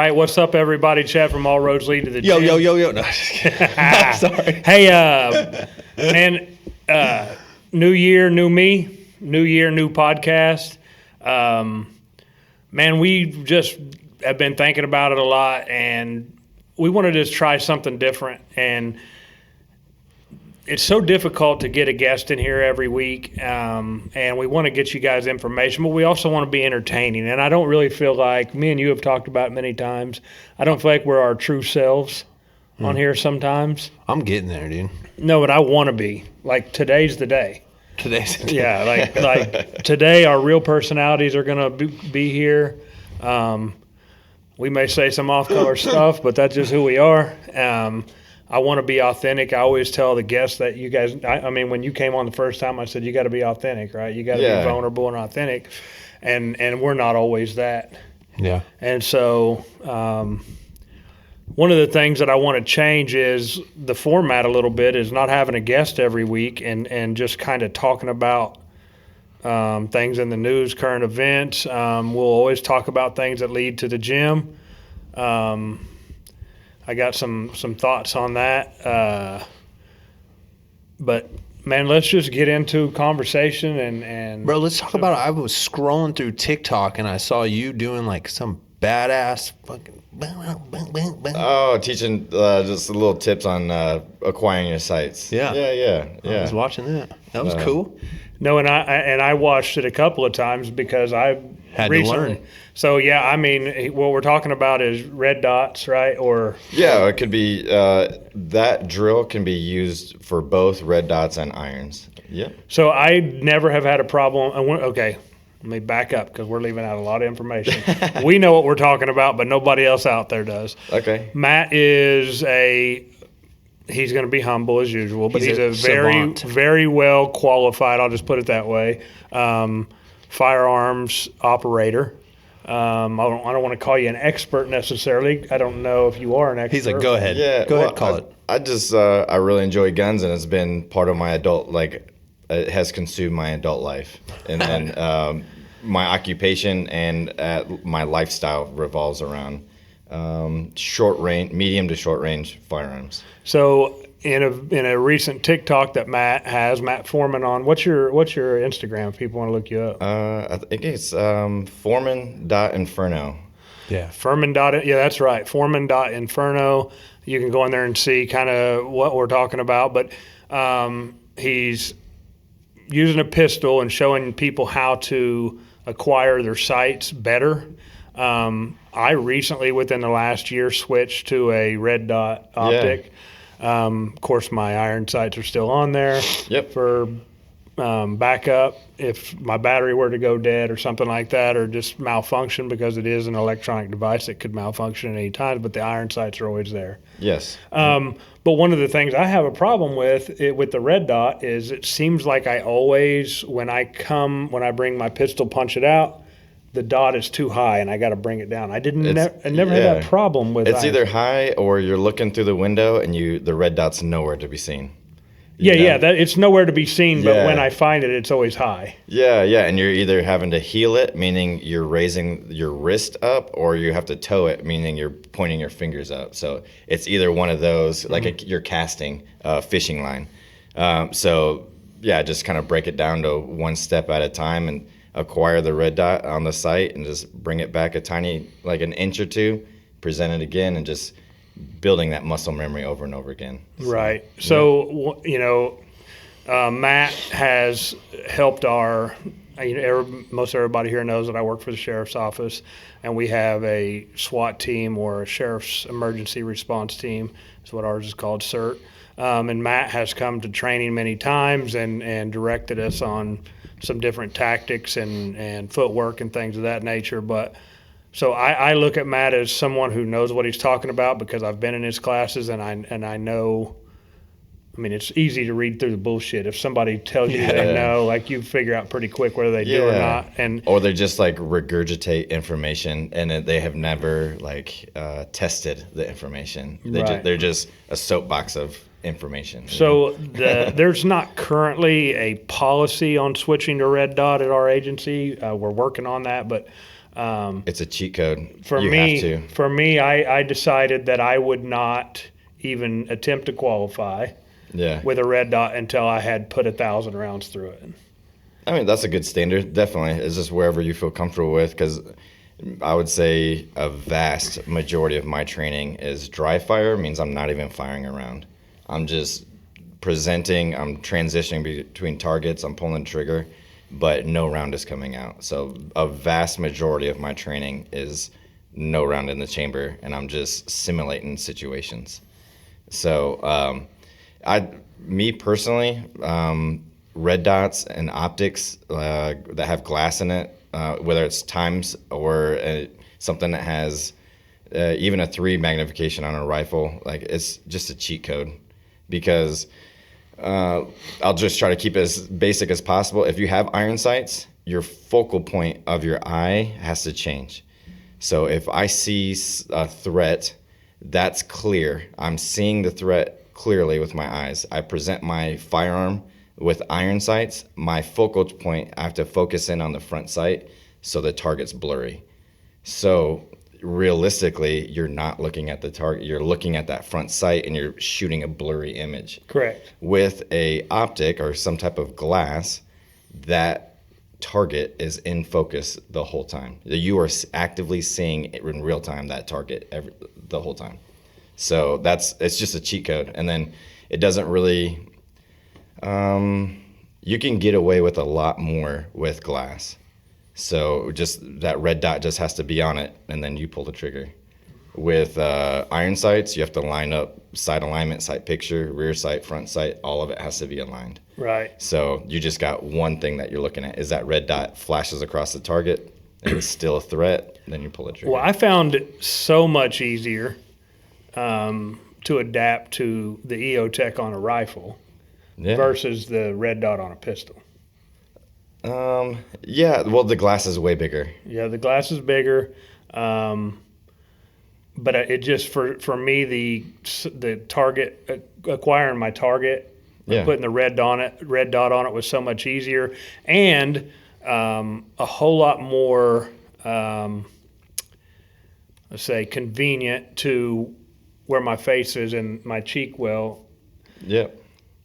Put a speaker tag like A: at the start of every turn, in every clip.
A: right, what's up, everybody? Chad from All Roads Lead to the
B: Yo.
A: Gym.
B: No, sorry.
A: Hey, man, new year, new me, new year, new podcast. Man, we just have been thinking about it a lot, and we want to just try something different. And it's so difficult to get a guest in here every week, and we want to get you guys information, but we also want to be entertaining. And I don't really feel like, me and you have talked about it many times, I don't feel like we're our true selves on here sometimes.
B: I'm getting there, dude.
A: No, but I want to be. Like, today's the day.
B: Today's the day.
A: Yeah, like today our real personalities are going to be here. We may say some off-color stuff, but that's just who we are. I want to be authentic. I always tell the guests that you guys, I mean, when you came on the first time, I said, you got to be authentic, right? You got to be vulnerable and authentic. And we're not always that.
B: Yeah.
A: And so one of the things that I want to change is the format a little bit, is not having a guest every week and just kind of talking about things in the news, current events. We'll always talk about things that lead to the gym. I got some thoughts on that. But, man, let's just get into conversation and
B: Bro, let's talk about it. I was scrolling through TikTok, and I saw you doing, like, some badass fucking
C: Oh, teaching just little tips on acquiring your sites.
B: Yeah.
C: I
B: I was watching that. That was cool.
A: No, and I watched it a couple of times because I
B: Had
A: recently,
B: to learn.
A: So yeah, I mean, what we're talking about is red dots, right? Or
C: Yeah, it could be that drill can be used for both red dots and irons. Yep.
A: so I never have had a problem. Okay, let me back up because we're leaving out a lot of information. We know what we're talking about, but nobody else out there does.
C: Okay.
A: Matt is he's going to be humble as usual, but he's a very,
B: savant.
A: very well qualified, I'll just put it that way, firearms operator. I don't want to call you an expert necessarily. I don't know if you are an expert.
B: He's like, go ahead.
C: Yeah.
B: Go ahead, call it.
C: I just I really enjoy guns, and it's been part of my adult, like it has consumed my adult life, and then my occupation and my lifestyle revolves around short range, medium to short range firearms.
A: So in a recent TikTok that Matt has, Matt Foreman on, what's your Instagram if people want to look you up?
C: I think it's Foreman.Inferno.
B: Yeah.
A: Yeah, that's right. Foreman.Inferno. You can go in there and see kind of what we're talking about. But he's using a pistol and showing people how to acquire their sights better. I recently, within the last year, switched to a red dot optic. Of course, my iron sights are still on there for backup if my battery were to go dead or something like that, or just malfunction, because it is an electronic device that could malfunction at any time, but the iron sights are always there.
C: Yes.
A: But one of the things I have a problem with the red dot is it seems like I always, when I bring my pistol, punch it out, the dot is too high and I got to bring it down. I never had that problem with
C: It's
A: iron.
C: either high or you're looking through the window and the red dot's nowhere to be seen.
A: It's nowhere to be seen, but
C: Yeah.
A: when I find it, it's always high.
C: Yeah, and you're either having to heel it, meaning you're raising your wrist up, or you have to toe it, meaning you're pointing your fingers up. So it's either one of those, like you're casting a fishing line. Just kind of break it down to one step at a time and acquire the red dot on the sight and just bring it back a tiny, like an inch or two, present it again, and just building that muscle memory over and over again.
A: Right. So, Matt has helped most everybody here knows that I work for the sheriff's office, and we have a SWAT team, or a sheriff's emergency response team, is what ours is called, CERT. And Matt has come to training many times and directed us on some different tactics and footwork and things of that nature. But so I look at Matt as someone who knows what he's talking about, because I've been in his classes and I know. I mean, it's easy to read through the bullshit. If somebody tells you they know, like, you figure out pretty quick whether they do or not.
C: Or they just like regurgitate information and they have never tested the information. They're just a soapbox of information.
A: So there's not currently a policy on switching to red dot at our agency. We're working on that, but
C: It's a cheat code.
A: For
C: you
A: me,
C: have to.
A: for me, I decided that I would not even attempt to qualify
C: Yeah.
A: with a red dot until I had put 1,000 rounds through it.
C: I mean, that's a good standard. Definitely. It's just wherever you feel comfortable with, because I would say a vast majority of my training is dry fire, means I'm not even firing around. I'm just presenting, I'm transitioning between targets, I'm pulling the trigger, but no round is coming out. So a vast majority of my training is no round in the chamber, and I'm just simulating situations. So me personally, red dots and optics that have glass in it, whether it's times or something that has even a 3 magnification on a rifle, like it's just a cheat code, because I'll just try to keep it as basic as possible. If you have iron sights, your focal point of your eye has to change. So if I see a threat, that's clear. I'm seeing the threat clearly with my eyes. I present my firearm with iron sights. My focal point, I have to focus in on the front sight so the target's blurry. So realistically, you're not looking at the target. You're looking at that front sight and you're shooting a blurry image.
A: Correct.
C: With a optic or some type of glass, that target is in focus the whole time. You are actively seeing in real time that target the whole time. So it's just a cheat code. And then it doesn't really, you can get away with a lot more with glass. So just that red dot just has to be on it, and then you pull the trigger. With iron sights, you have to line up sight alignment, sight picture, rear sight, front sight. All of it has to be aligned.
A: Right.
C: So you just got one thing that you're looking at. Is that red dot flashes across the target, and it's still a threat, then you pull the trigger.
A: Well, I found it so much easier to adapt to the EOTech on a rifle versus the red dot on a pistol.
C: Yeah, well, the glass is way bigger.
A: Yeah, the glass is bigger, but it just for me the target acquiring my target, putting the red dot on it was so much easier, and a whole lot more let's say convenient to where my face is and my cheek well.
C: Yep.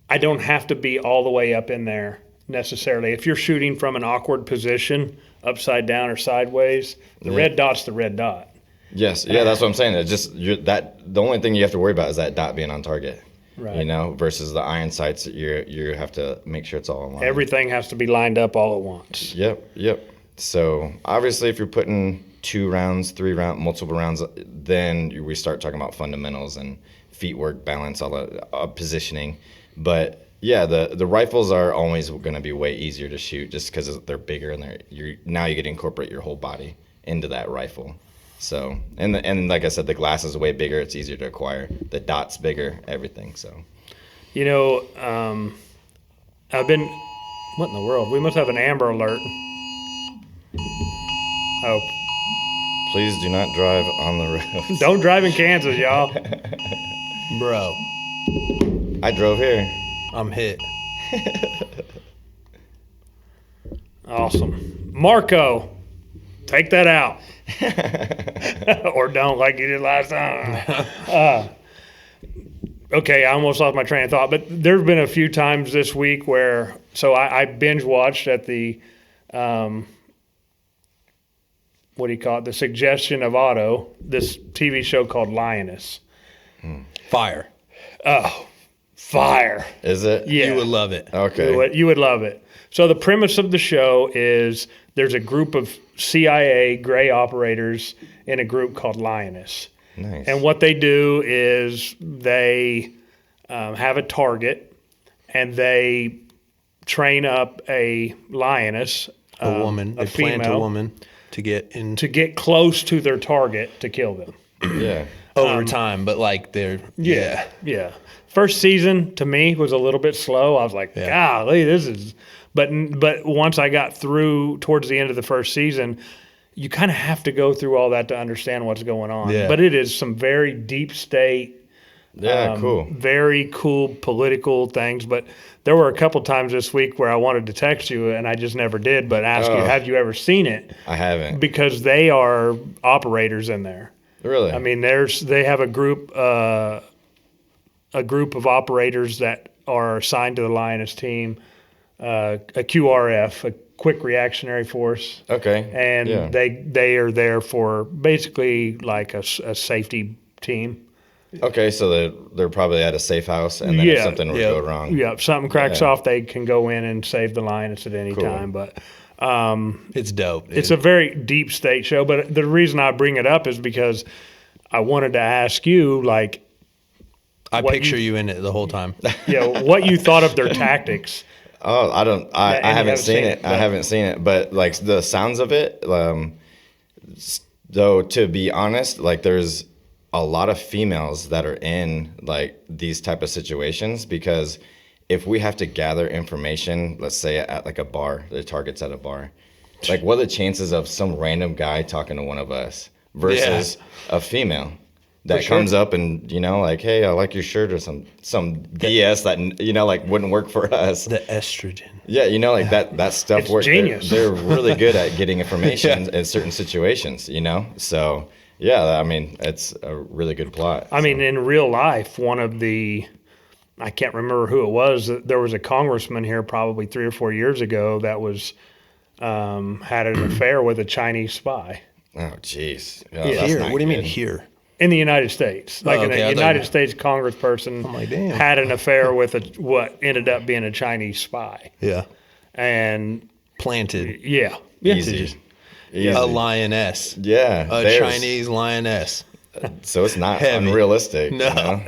A: I don't have to be all the way up in there necessarily. If you're shooting from an awkward position, upside down or sideways, the red dot's the red dot.
C: Yes, yeah, that's what I'm saying. It's just the only thing you have to worry about is that dot being on target.
A: Right.
C: You know, versus the iron sights, you have to make sure it's all aligned.
A: Everything has to be lined up all at once.
C: Yep. So obviously, if you're putting 2 rounds, 3 rounds, multiple rounds, then we start talking about fundamentals and feet work, balance, all that positioning. But yeah, the rifles are always going to be way easier to shoot just because they're bigger and now you get to incorporate your whole body into that rifle. So and like I said, the glass is way bigger. It's easier to acquire. The dot's bigger. Everything. So.
A: You know, I've been. What in the world? We must have an Amber Alert. Oh,
C: Please do not drive on the road.
A: don't drive in Kansas, y'all.
B: Bro,
C: I drove here.
B: I'm hit.
A: Awesome. Marco, take that out. Or don't, like you did last time. Okay, I almost lost my train of thought, but there's been a few times this week where, so I binge watched at the, what do you call it? The suggestion of Otto, this TV show called Lioness.
B: Fire.
A: Oh, fire.
C: Is it?
A: Yeah.
B: You would love it.
C: Okay.
A: You would love it. So the premise of the show is there's a group of CIA gray operators in a group called Lioness.
C: Nice.
A: And what they do is they have a target and they train up a lioness,
B: A woman.
A: a
B: They plant a
A: female,
B: woman to get in
A: to get close to their target to kill them.
C: Yeah.
B: over time, but like they're
A: Yeah. First season to me was a little bit slow. I was like, golly, this is. But once I got through towards the end of the first season, you kind of have to go through all that to understand what's going on.
B: Yeah.
A: But it is some very deep state
C: Yeah, cool.
A: Very cool political things. But there were a couple times this week where I wanted to text you and I just never did, but ask you,
C: Oh.
A: have you ever seen it?
C: I haven't.
A: Because they are operators in there.
C: Really?
A: I mean, they have a group of operators that are assigned to the Lioness team, a QRF, a quick reactionary force.
C: Okay.
A: And
C: yeah.
A: they are there for basically like a safety team.
C: Okay, so they're probably at a safe house, and then if something were to go wrong.
A: Yeah, if something cracks
C: Yeah.
A: off, they can go in and save the Lioness at any
C: Cool.
A: time. But
B: It's dope. Dude.
A: it's a very deep state show. But the reason I bring it up is because I wanted to ask you, like,
B: I
A: what
B: picture you in it the whole time.
A: what you thought of their tactics.
C: Oh, I
A: and
C: haven't seen it. I
A: but-
C: haven't seen it, but like the sounds of it. Though, to be honest, like there's a lot of females that are in like these type of situations, because if we have to gather information, let's say at like a bar, the target's at a bar, like what are the chances of some random guy talking to one of us versus a female that
A: sure.
C: comes up and, like, hey, I like your shirt, or some BS that, like wouldn't work for us.
B: The estrogen.
C: Yeah, like that stuff
A: It's
C: works.
A: genius.
C: They're really good at getting information in certain situations, So, yeah, I mean, it's a really good plot.
A: I mean, in real life, I can't remember who it was. There was a congressman here probably 3 or 4 years ago that was had an affair with a Chinese spy
C: Oh, jeez. Oh,
A: Yeah.
C: that's
B: Here.
C: not
B: What do you mean
C: good.
B: here?
A: in the United States. Like
B: okay, I
A: a
B: thought
A: United
B: you-
A: States congressperson
B: I'm like, damn.
A: had an affair with what ended up being a Chinese spy.
B: Yeah.
A: And
B: Planted.
A: yeah.
C: Easy. Easy.
B: A lioness.
C: Yeah.
B: A
C: there's-
B: Chinese lioness.
C: So it's not
B: Heavy.
C: unrealistic.
B: No.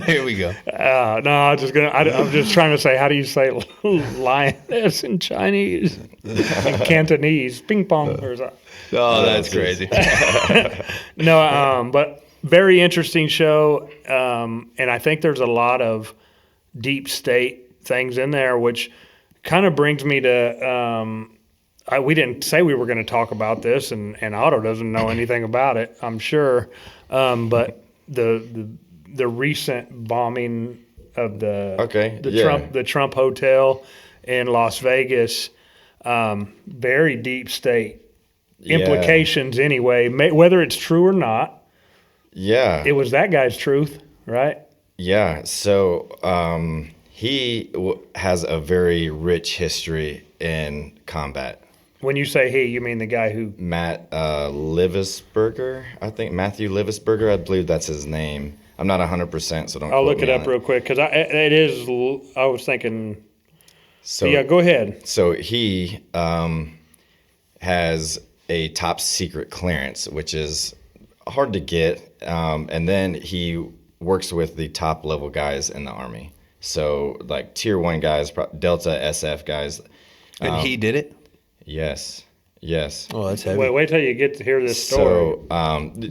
B: Here we go.
A: No, I'm just trying to say, how do you say lioness in Chinese? In Cantonese, ping pong or something.
B: Oh, that's
C: geez.
B: crazy.
A: No, but very interesting show. And I think there's a lot of deep state things in there, which kind of brings me to, we didn't say we were going to talk about this, and Otto doesn't know anything about it, I'm sure. But the recent bombing of the Trump Hotel in Las Vegas, very deep state implications anyway, whether it's true or not.
C: Yeah.
A: It was that guy's truth, right?
C: Yeah. So he has a very rich history in combat.
A: When you say he, you mean the guy who...
C: Matt Livisberger, I think. Matthew Livisberger, I believe that's his name. I'm not 100%, so don't
A: I'll
C: quote
A: look it
C: me
A: up
C: on
A: real quick, because I was thinking...
C: So,
A: yeah, go ahead.
C: So he has a top secret clearance, which is hard to get. And then he works with the top level guys in the Army. So like tier 1 guys, Delta SF guys.
B: And he did it?
C: Yes.
B: Oh, that's heavy.
A: Wait till you get to hear this story.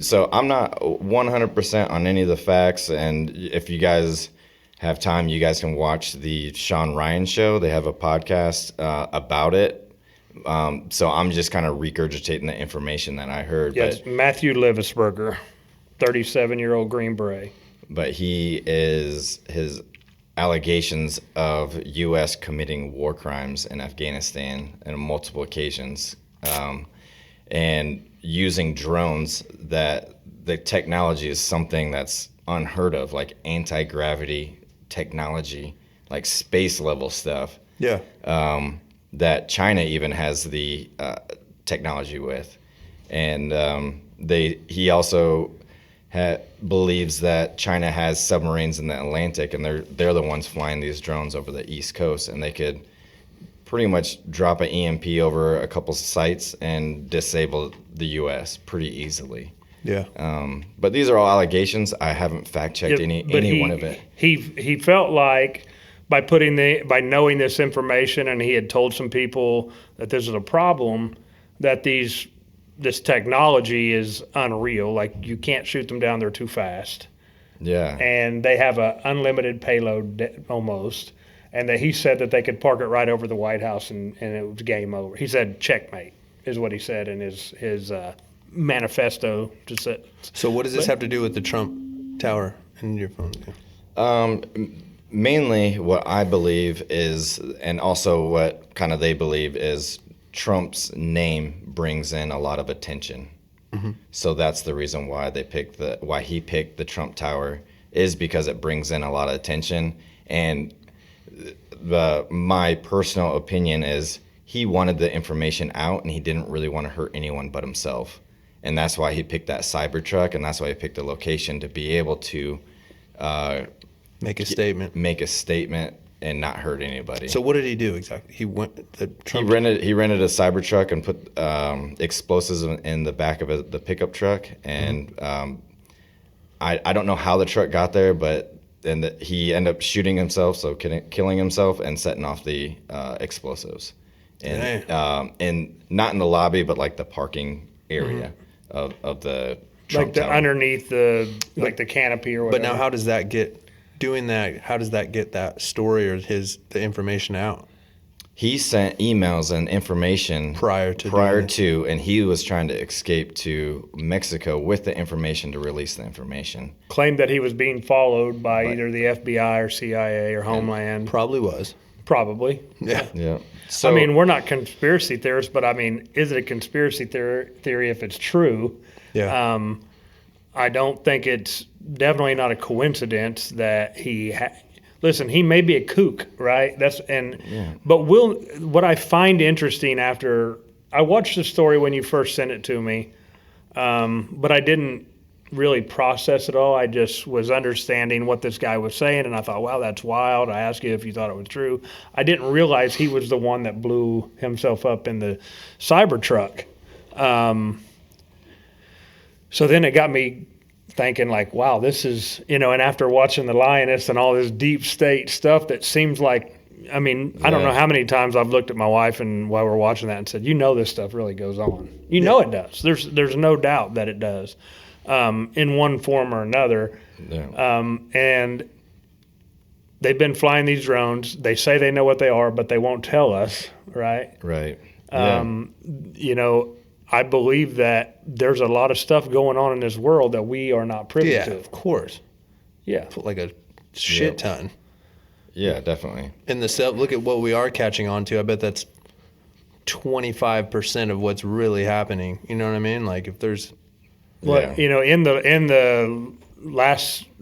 C: So I'm not 100% on any of the facts. And if you guys have time, you guys can watch the Sean Ryan show. They have a podcast about it. So I'm just kind of regurgitating the information that I heard.
A: Yes, Matthew Livisberger, 37-year-old Green Beret.
C: But his allegations of U.S. committing war crimes in Afghanistan on multiple occasions, and using drones, that the technology is something that's unheard of, like anti-gravity technology, like space level stuff.
B: Yeah.
C: That China even has the technology with, and he also believes that China has submarines in the Atlantic, and they're the ones flying these drones over the East Coast, and they could pretty much drop an EMP over a couple sites and disable the U.S. pretty easily.
B: Yeah.
C: But these are all allegations. I haven't fact checked any one of it.
A: He felt like by knowing this information, and he had told some people that this is a problem, that this technology is unreal. Like, you can't shoot them down; they're too fast.
C: Yeah.
A: And they have an unlimited payload almost. And that he said that they could park it right over the White House, and it was game over. He said checkmate is what he said in his manifesto.
B: So what does this have to do with the Trump tower in your phone?
C: Mainly what I believe is, and also what kind of they believe is, Trump's name brings in a lot of attention. So that's the reason why why he picked the Trump Tower, is because it brings in a lot of attention. And my personal opinion is he wanted the information out, and he didn't really want to hurt anyone but himself. And that's why he picked that Cybertruck, and that's why he picked the location to be able to
B: Make a statement.
C: make a statement and not hurt anybody.
B: So what did he do exactly? He went the
C: he
B: Trump.
C: rented a Cybertruck and put explosives in the back of the pickup truck, and I don't know how the truck got there, but he ended up shooting himself, so killing himself and setting off the explosives, and not in the lobby, but like the parking area of the Trump
A: Like the
C: Tower.
A: underneath the canopy or whatever.
B: But now, how does that get doing that? How does that get that story or the information out?
C: He sent emails and information
B: Prior to
C: and he was trying to escape to Mexico with the information to release the information.
A: claimed that he was being followed by either the FBI or CIA or Homeland.
B: Probably was.
A: Probably.
B: Yeah.
C: Yeah. So
A: I mean, we're not conspiracy theorists, but I mean, is it a conspiracy theory if it's true?
B: Yeah.
A: I don't think it's definitely not a coincidence that listen, he may be a kook, right? But what I find interesting after I watched the story when you first sent it to me, but I didn't really process it all. I just was understanding what this guy was saying, and I thought, wow, that's wild. I asked you if you thought it was true. I didn't realize he was the one that blew himself up in the Cybertruck. So then it got me thinking, like, wow, this is, and after watching The Lioness and all this deep state stuff that seems like, I mean, I don't know how many times I've looked at my wife and while we're watching that and said, this stuff really goes on. Know it does. There's no doubt that it does, in one form or another.
C: Yeah.
A: And they've been flying these drones. They say they know what they are, but they won't tell us, right?
C: Right.
A: I believe that there's a lot of stuff going on in this world that we are not privy
B: Yeah,
A: to.
B: of course.
A: Yeah.
B: Like a shit ton.
C: Yeah, definitely.
B: And look at what we are catching on to. I bet that's 25% of what's really happening. You know what I mean? Like if there's
A: Well, in the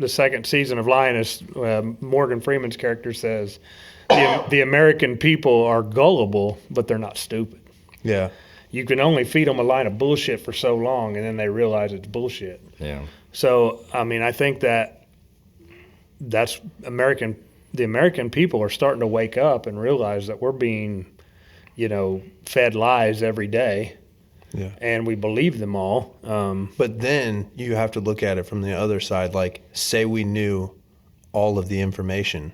A: second season of Lioness, Morgan Freeman's character says the American people are gullible, but they're not stupid.
B: Yeah.
A: You can only feed them a line of bullshit for so long, and then they realize it's bullshit.
C: Yeah.
A: So, I mean, I think that's American. The American people are starting to wake up and realize that we're being, fed lies every day.
B: Yeah.
A: And we believe them all.
B: But then you have to look at it from the other side. Like, say we knew all of the information.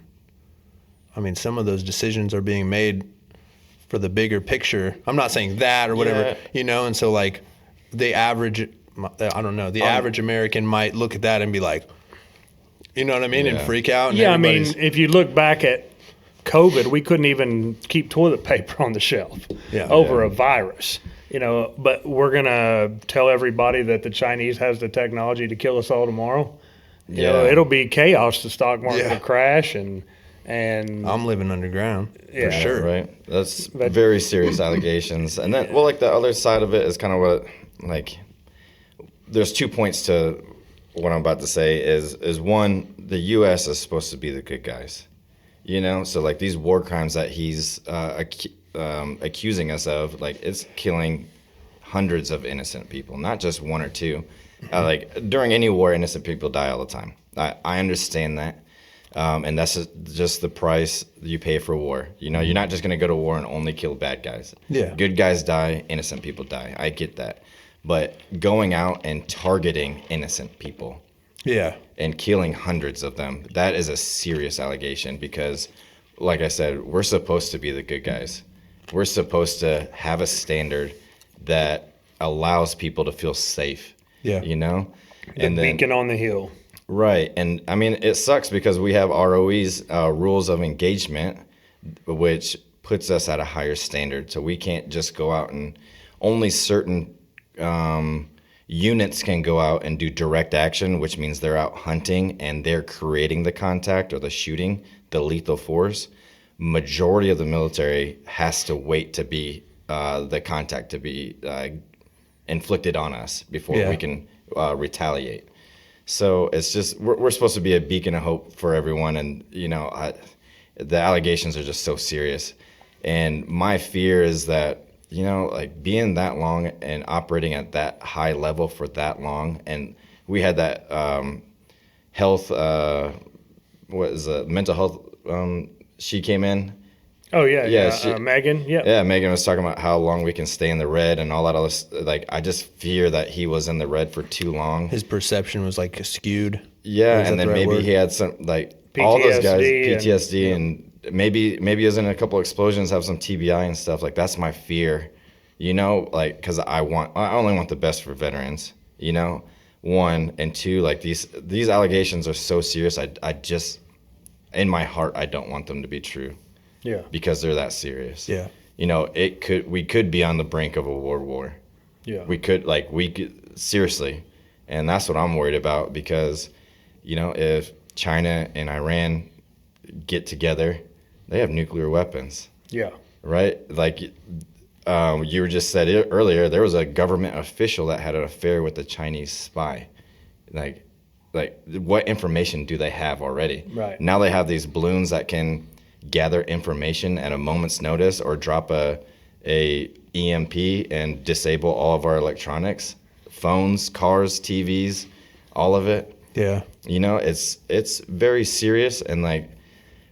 B: I mean, some of those decisions are being made for the bigger picture. I'm not saying that or whatever, and so like the average, I don't know, the average American might look at that and be like, you know what I mean, and freak out. And
A: I mean, if you look back at COVID, we couldn't even keep toilet paper on the shelf over a virus. But we're going to tell everybody that the Chinese has the technology to kill us all tomorrow. It'll be chaos. The stock market will crash and
B: I'm living underground for sure.
C: Right. That's very serious allegations. And then, like the other side of it is kind of what, like, there's 2 points to what I'm about to say is one, the U.S. is supposed to be the good guys, So like these war crimes that he's accusing us of, like it's killing hundreds of innocent people, not just one or two. Like during any war, innocent people die all the time. I understand that. And that's just the price you pay for war. You're not just going to go to war and only kill bad guys.
B: Yeah.
C: Good guys die, innocent people die. I get that. But going out and targeting innocent people and killing hundreds of them, that is a serious allegation because, like I said, we're supposed to be the good guys. We're supposed to have a standard that allows people to feel safe,
A: The beacon on the hill.
C: Right. And I mean, it sucks because we have ROE's rules of engagement, which puts us at a higher standard. So we can't just go out and only certain, units can go out and do direct action, which means they're out hunting and they're creating the contact or the shooting, the lethal force. Majority of the military has to wait to be the contact to be inflicted on us before
B: Yeah.
C: we can retaliate. So it's just we're supposed to be a beacon of hope for everyone, and the allegations are just so serious. And my fear is that like being that long and operating at that high level for that long, and we had that health, what is it, mental health. She came in.
A: Oh yeah,
C: Yeah,
A: yeah. Megan. Yeah.
C: Yeah, Megan was talking about how long we can stay in the red and all that other. Like, I just fear that he was in the red for too long.
B: His perception was like skewed.
C: Yeah,
B: Or is
C: and
B: that
C: then
B: the right
C: maybe
B: word?
C: he had some like all those guys
A: PTSD and-
C: PTSD and maybe he was in a couple explosions, have some TBI and stuff. Like, that's my fear, like, because I only want the best for veterans, one, and two, like these allegations are so serious. I just in my heart I don't want them to be true
A: Yeah.
C: because they're that serious.
B: Yeah.
C: We could be on the brink of a world war.
A: Yeah.
C: We could seriously, and that's what I'm worried about, because if China and Iran get together, they have nuclear weapons,
A: Yeah.
C: right? Like you were just said it earlier, there was a government official that had an affair with a Chinese spy. Like what information do they have already?
A: Right.
C: Now they have these balloons that can gather information at a moment's notice, or drop a EMP and disable all of our electronics, phones, cars, TVs, all of it.
B: Yeah.
C: It's very serious. And like,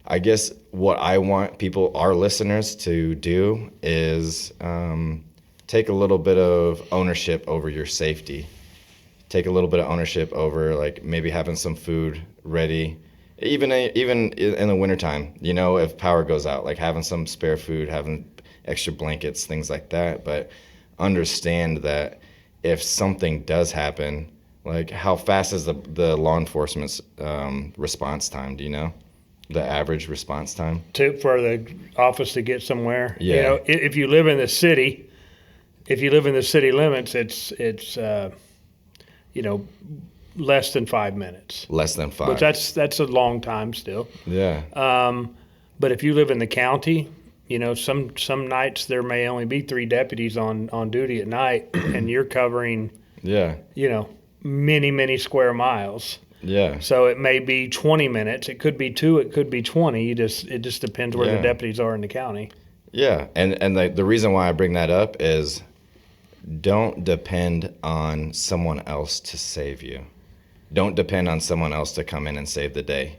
C: I guess what I want our listeners to do is take a little bit of ownership over your safety. Take a little bit of ownership over, like, maybe having some food ready, even in the wintertime, if power goes out, like having some spare food, having extra blankets, things like that. But understand that if something does happen, like, how fast is the law enforcement's response time? Do you know the average response time?
A: For the office to get somewhere.
C: Yeah.
A: If you live in the city, limits, it's less than 5 minutes.
C: Less than 5.
A: But that's a long time still.
C: Yeah.
A: But if you live in the county, some nights there may only be 3 deputies on duty at night, and you're covering,
C: Yeah.
A: many, many square miles.
C: Yeah.
A: So it may be 20 minutes. It could be 2. It could be 20. It just depends where
C: Yeah.
A: the deputies are in the county.
C: Yeah, and the reason why I bring that up is, don't depend on someone else to save you. Don't depend on someone else to come in and save the day.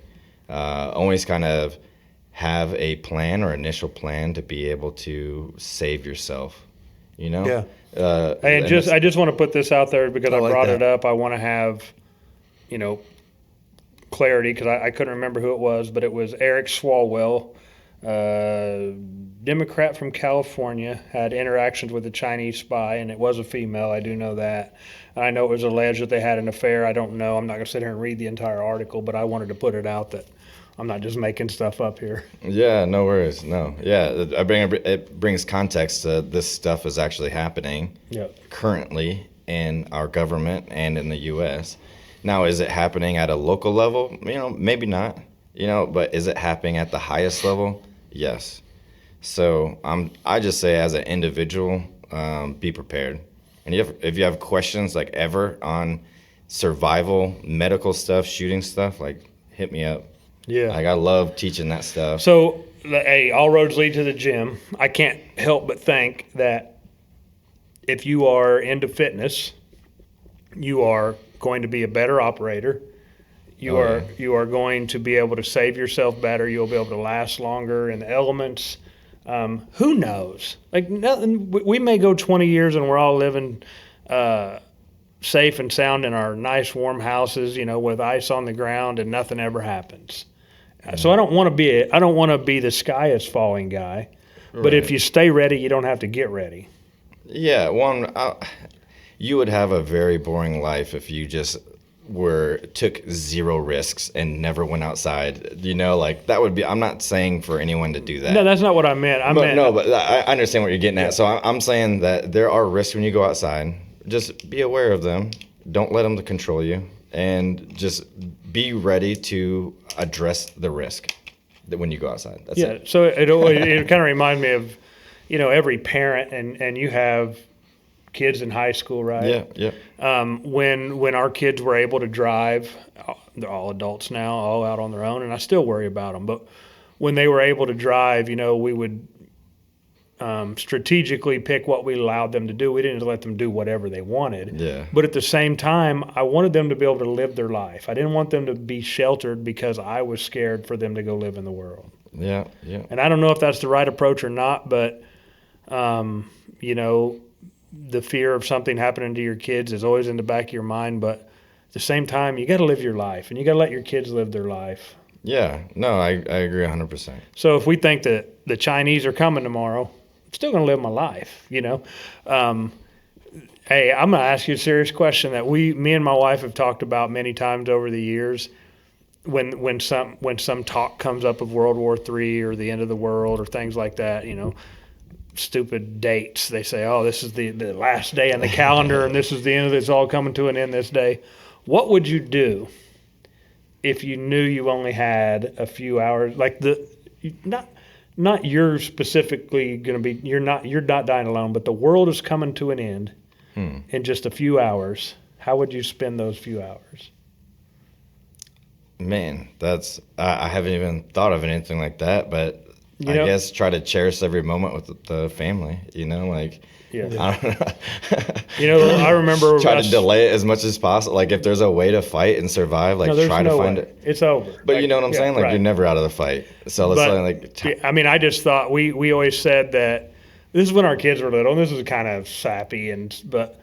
C: Always kind of have a plan or initial plan to be able to save yourself.
B: Yeah.
A: And I just want to put this out there because I
B: like
A: brought
B: that.
A: it up. I want to have, clarity, because I couldn't remember who it was, but it was Eric Swalwell, Democrat from California, had interactions with a Chinese spy, and it was a female. I do know that. I know it was alleged that they had an affair. I don't know. I'm not going to sit here and read the entire article, but I wanted to put it out that I'm not just making stuff up here.
C: Yeah, no worries. No. Yeah, it brings context to this stuff is actually happening
A: Yep.
C: currently in our government and in the U.S. Now, is it happening at a local level? Maybe not. But is it happening at the highest level? Yes. So I just say, as an individual, be prepared. And if you have questions, like, ever on survival, medical stuff, shooting stuff, like, hit me up.
A: Yeah.
C: Like, I love teaching that stuff.
A: So, hey, all roads lead to the gym. I can't help but think that if you are into fitness, you are going to be a better operator. You are going to be able to save yourself better. You'll be able to last longer in the elements. Who knows? Like, nothing. We may go 20 years and we're all living safe and sound in our nice warm houses, with ice on the ground, and nothing ever happens. So I don't want to be the sky is falling guy. But if you stay ready, you don't have to get ready.
C: Yeah, you would have a very boring life if you just took zero risks and never went outside. Like, that would be. I'm not saying for anyone to do that.
A: No, that's not what I meant.
C: But I understand what you're getting at. So I'm saying that there are risks when you go outside. just be aware of them. Don't let them control you, and just be ready to address the risk that when you go outside. That's
A: Yeah.
C: it.
A: So it kind of reminds me of, every parent, and you have kids in high school, right?
C: Yeah, yeah.
A: When our kids were able to drive, they're all adults now, all out on their own, and I still worry about them. But when they were able to drive, we would strategically pick what we allowed them to do. We didn't let them do whatever they wanted.
C: Yeah.
A: But at the same time, I wanted them to be able to live their life. I didn't want them to be sheltered because I was scared for them to go live in the world.
C: Yeah, yeah.
A: And I don't know if that's the right approach or not, but the fear of something happening to your kids is always in the back of your mind. But at the same time, you got to live your life, and you got to let your kids live their life.
C: Yeah, no, I agree 100%.
A: So if we think that the Chinese are coming tomorrow, I'm still going to live my life, Hey, I'm going to ask you a serious question that me and my wife have talked about many times over the years. When some talk comes up of World War III or the end of the world or things like that, stupid dates. They say, oh, this is the last day on the calendar and this is the end of it. It's all coming to an end this day. What would you do if you knew you only had a few hours? Like not you're specifically going to be, you're not dying alone, but the world is coming to an end in just a few hours. How would you spend those few hours?
C: Man, I haven't even thought of anything like that, but I
A: know-
C: guess try to cherish every moment with the family,
A: Yeah.
C: I don't know.
A: I remember
C: Try
A: us-
C: to delay it as much as possible. Like if there's a way to fight and survive, like
A: No, there's
C: try to
A: no
C: find
A: way.
C: it.
A: It's over.
C: But you know what I'm saying? Like
A: right.
C: you're never out of the fight. So let's
A: But, I just thought we always said that this is when our kids were little, and this is kind of sappy, but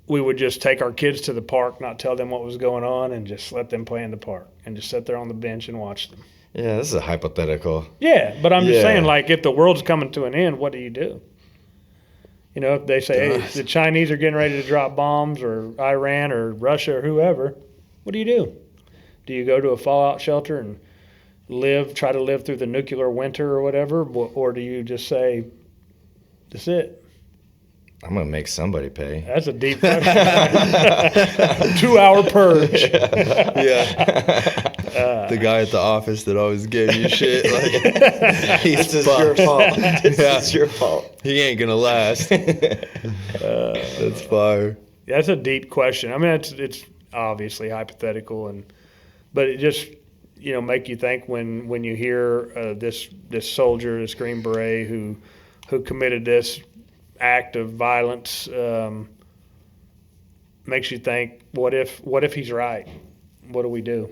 A: we would just take our kids to the park, not tell them what was going on, and just let them play in the park and just sit there on the bench and watch them.
C: yeah, this is a hypothetical.
A: Yeah, but I'm just
C: Yeah.
A: saying, like, if the world's coming to an end, what do you do? If they say, hey, the Chinese are getting ready to drop bombs, or Iran or Russia or whoever, what do you do? Do you go to a fallout shelter and try to live through the nuclear winter or whatever, or do you just say, that's it?
C: I'm gonna make somebody pay.
A: That's a deep question. 2-hour purge.
B: Yeah. The guy at the office that always gave you shit, like he's
C: This is your fault. This
B: Yeah.
C: is your fault.
B: He ain't gonna last. That's fire.
A: That's a deep question. I mean, it's obviously hypothetical, but it just make you think when you hear this soldier, this Green Beret who committed this act of violence, makes you think, what if he's right? What do we do?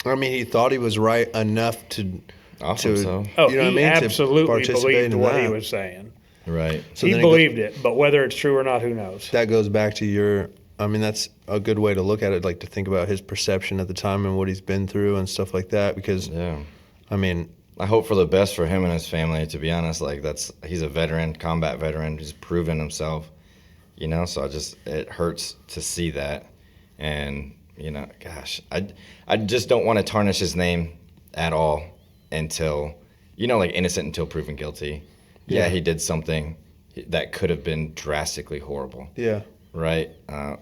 B: I mean, he thought he was right enough to.
C: I hope so.
A: Oh,
B: You know what I
A: he
B: mean? To
A: absolutely
B: participate
A: believed
B: in
A: what he
B: that.
A: was saying.
C: Right.
B: So
A: He
B: then
A: believed it, but whether it's true or not, who knows?
B: that goes back to your. I mean, that's a good way to look at it, like to think about his perception at the time and what he's been through and stuff like that. Because,
C: Yeah.
B: I mean,
C: I hope for the best for him and his family, to be honest. Like he's a veteran, combat veteran. He's proven himself, so it hurts to see that. And, gosh, I just don't want to tarnish his name at all until, like innocent until proven guilty. Yeah, he did something that could have been drastically horrible.
B: yeah.
C: Right.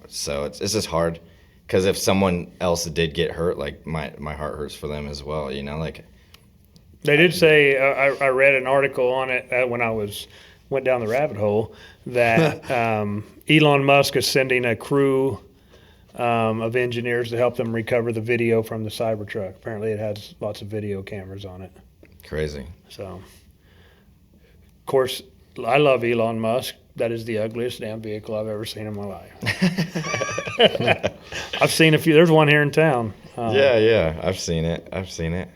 C: So it's just hard because if someone else did get hurt, like my heart hurts for them as well, like.
A: They did say, I read an article on it when I went down the rabbit hole, that Elon Musk is sending a crew of engineers to help them recover the video from the Cybertruck. Apparently it has lots of video cameras on it.
C: Crazy.
A: So, of course, I love Elon Musk. That is the ugliest damn vehicle I've ever seen in my life. I've seen a few. There's one here in town.
C: Yeah, I've seen it.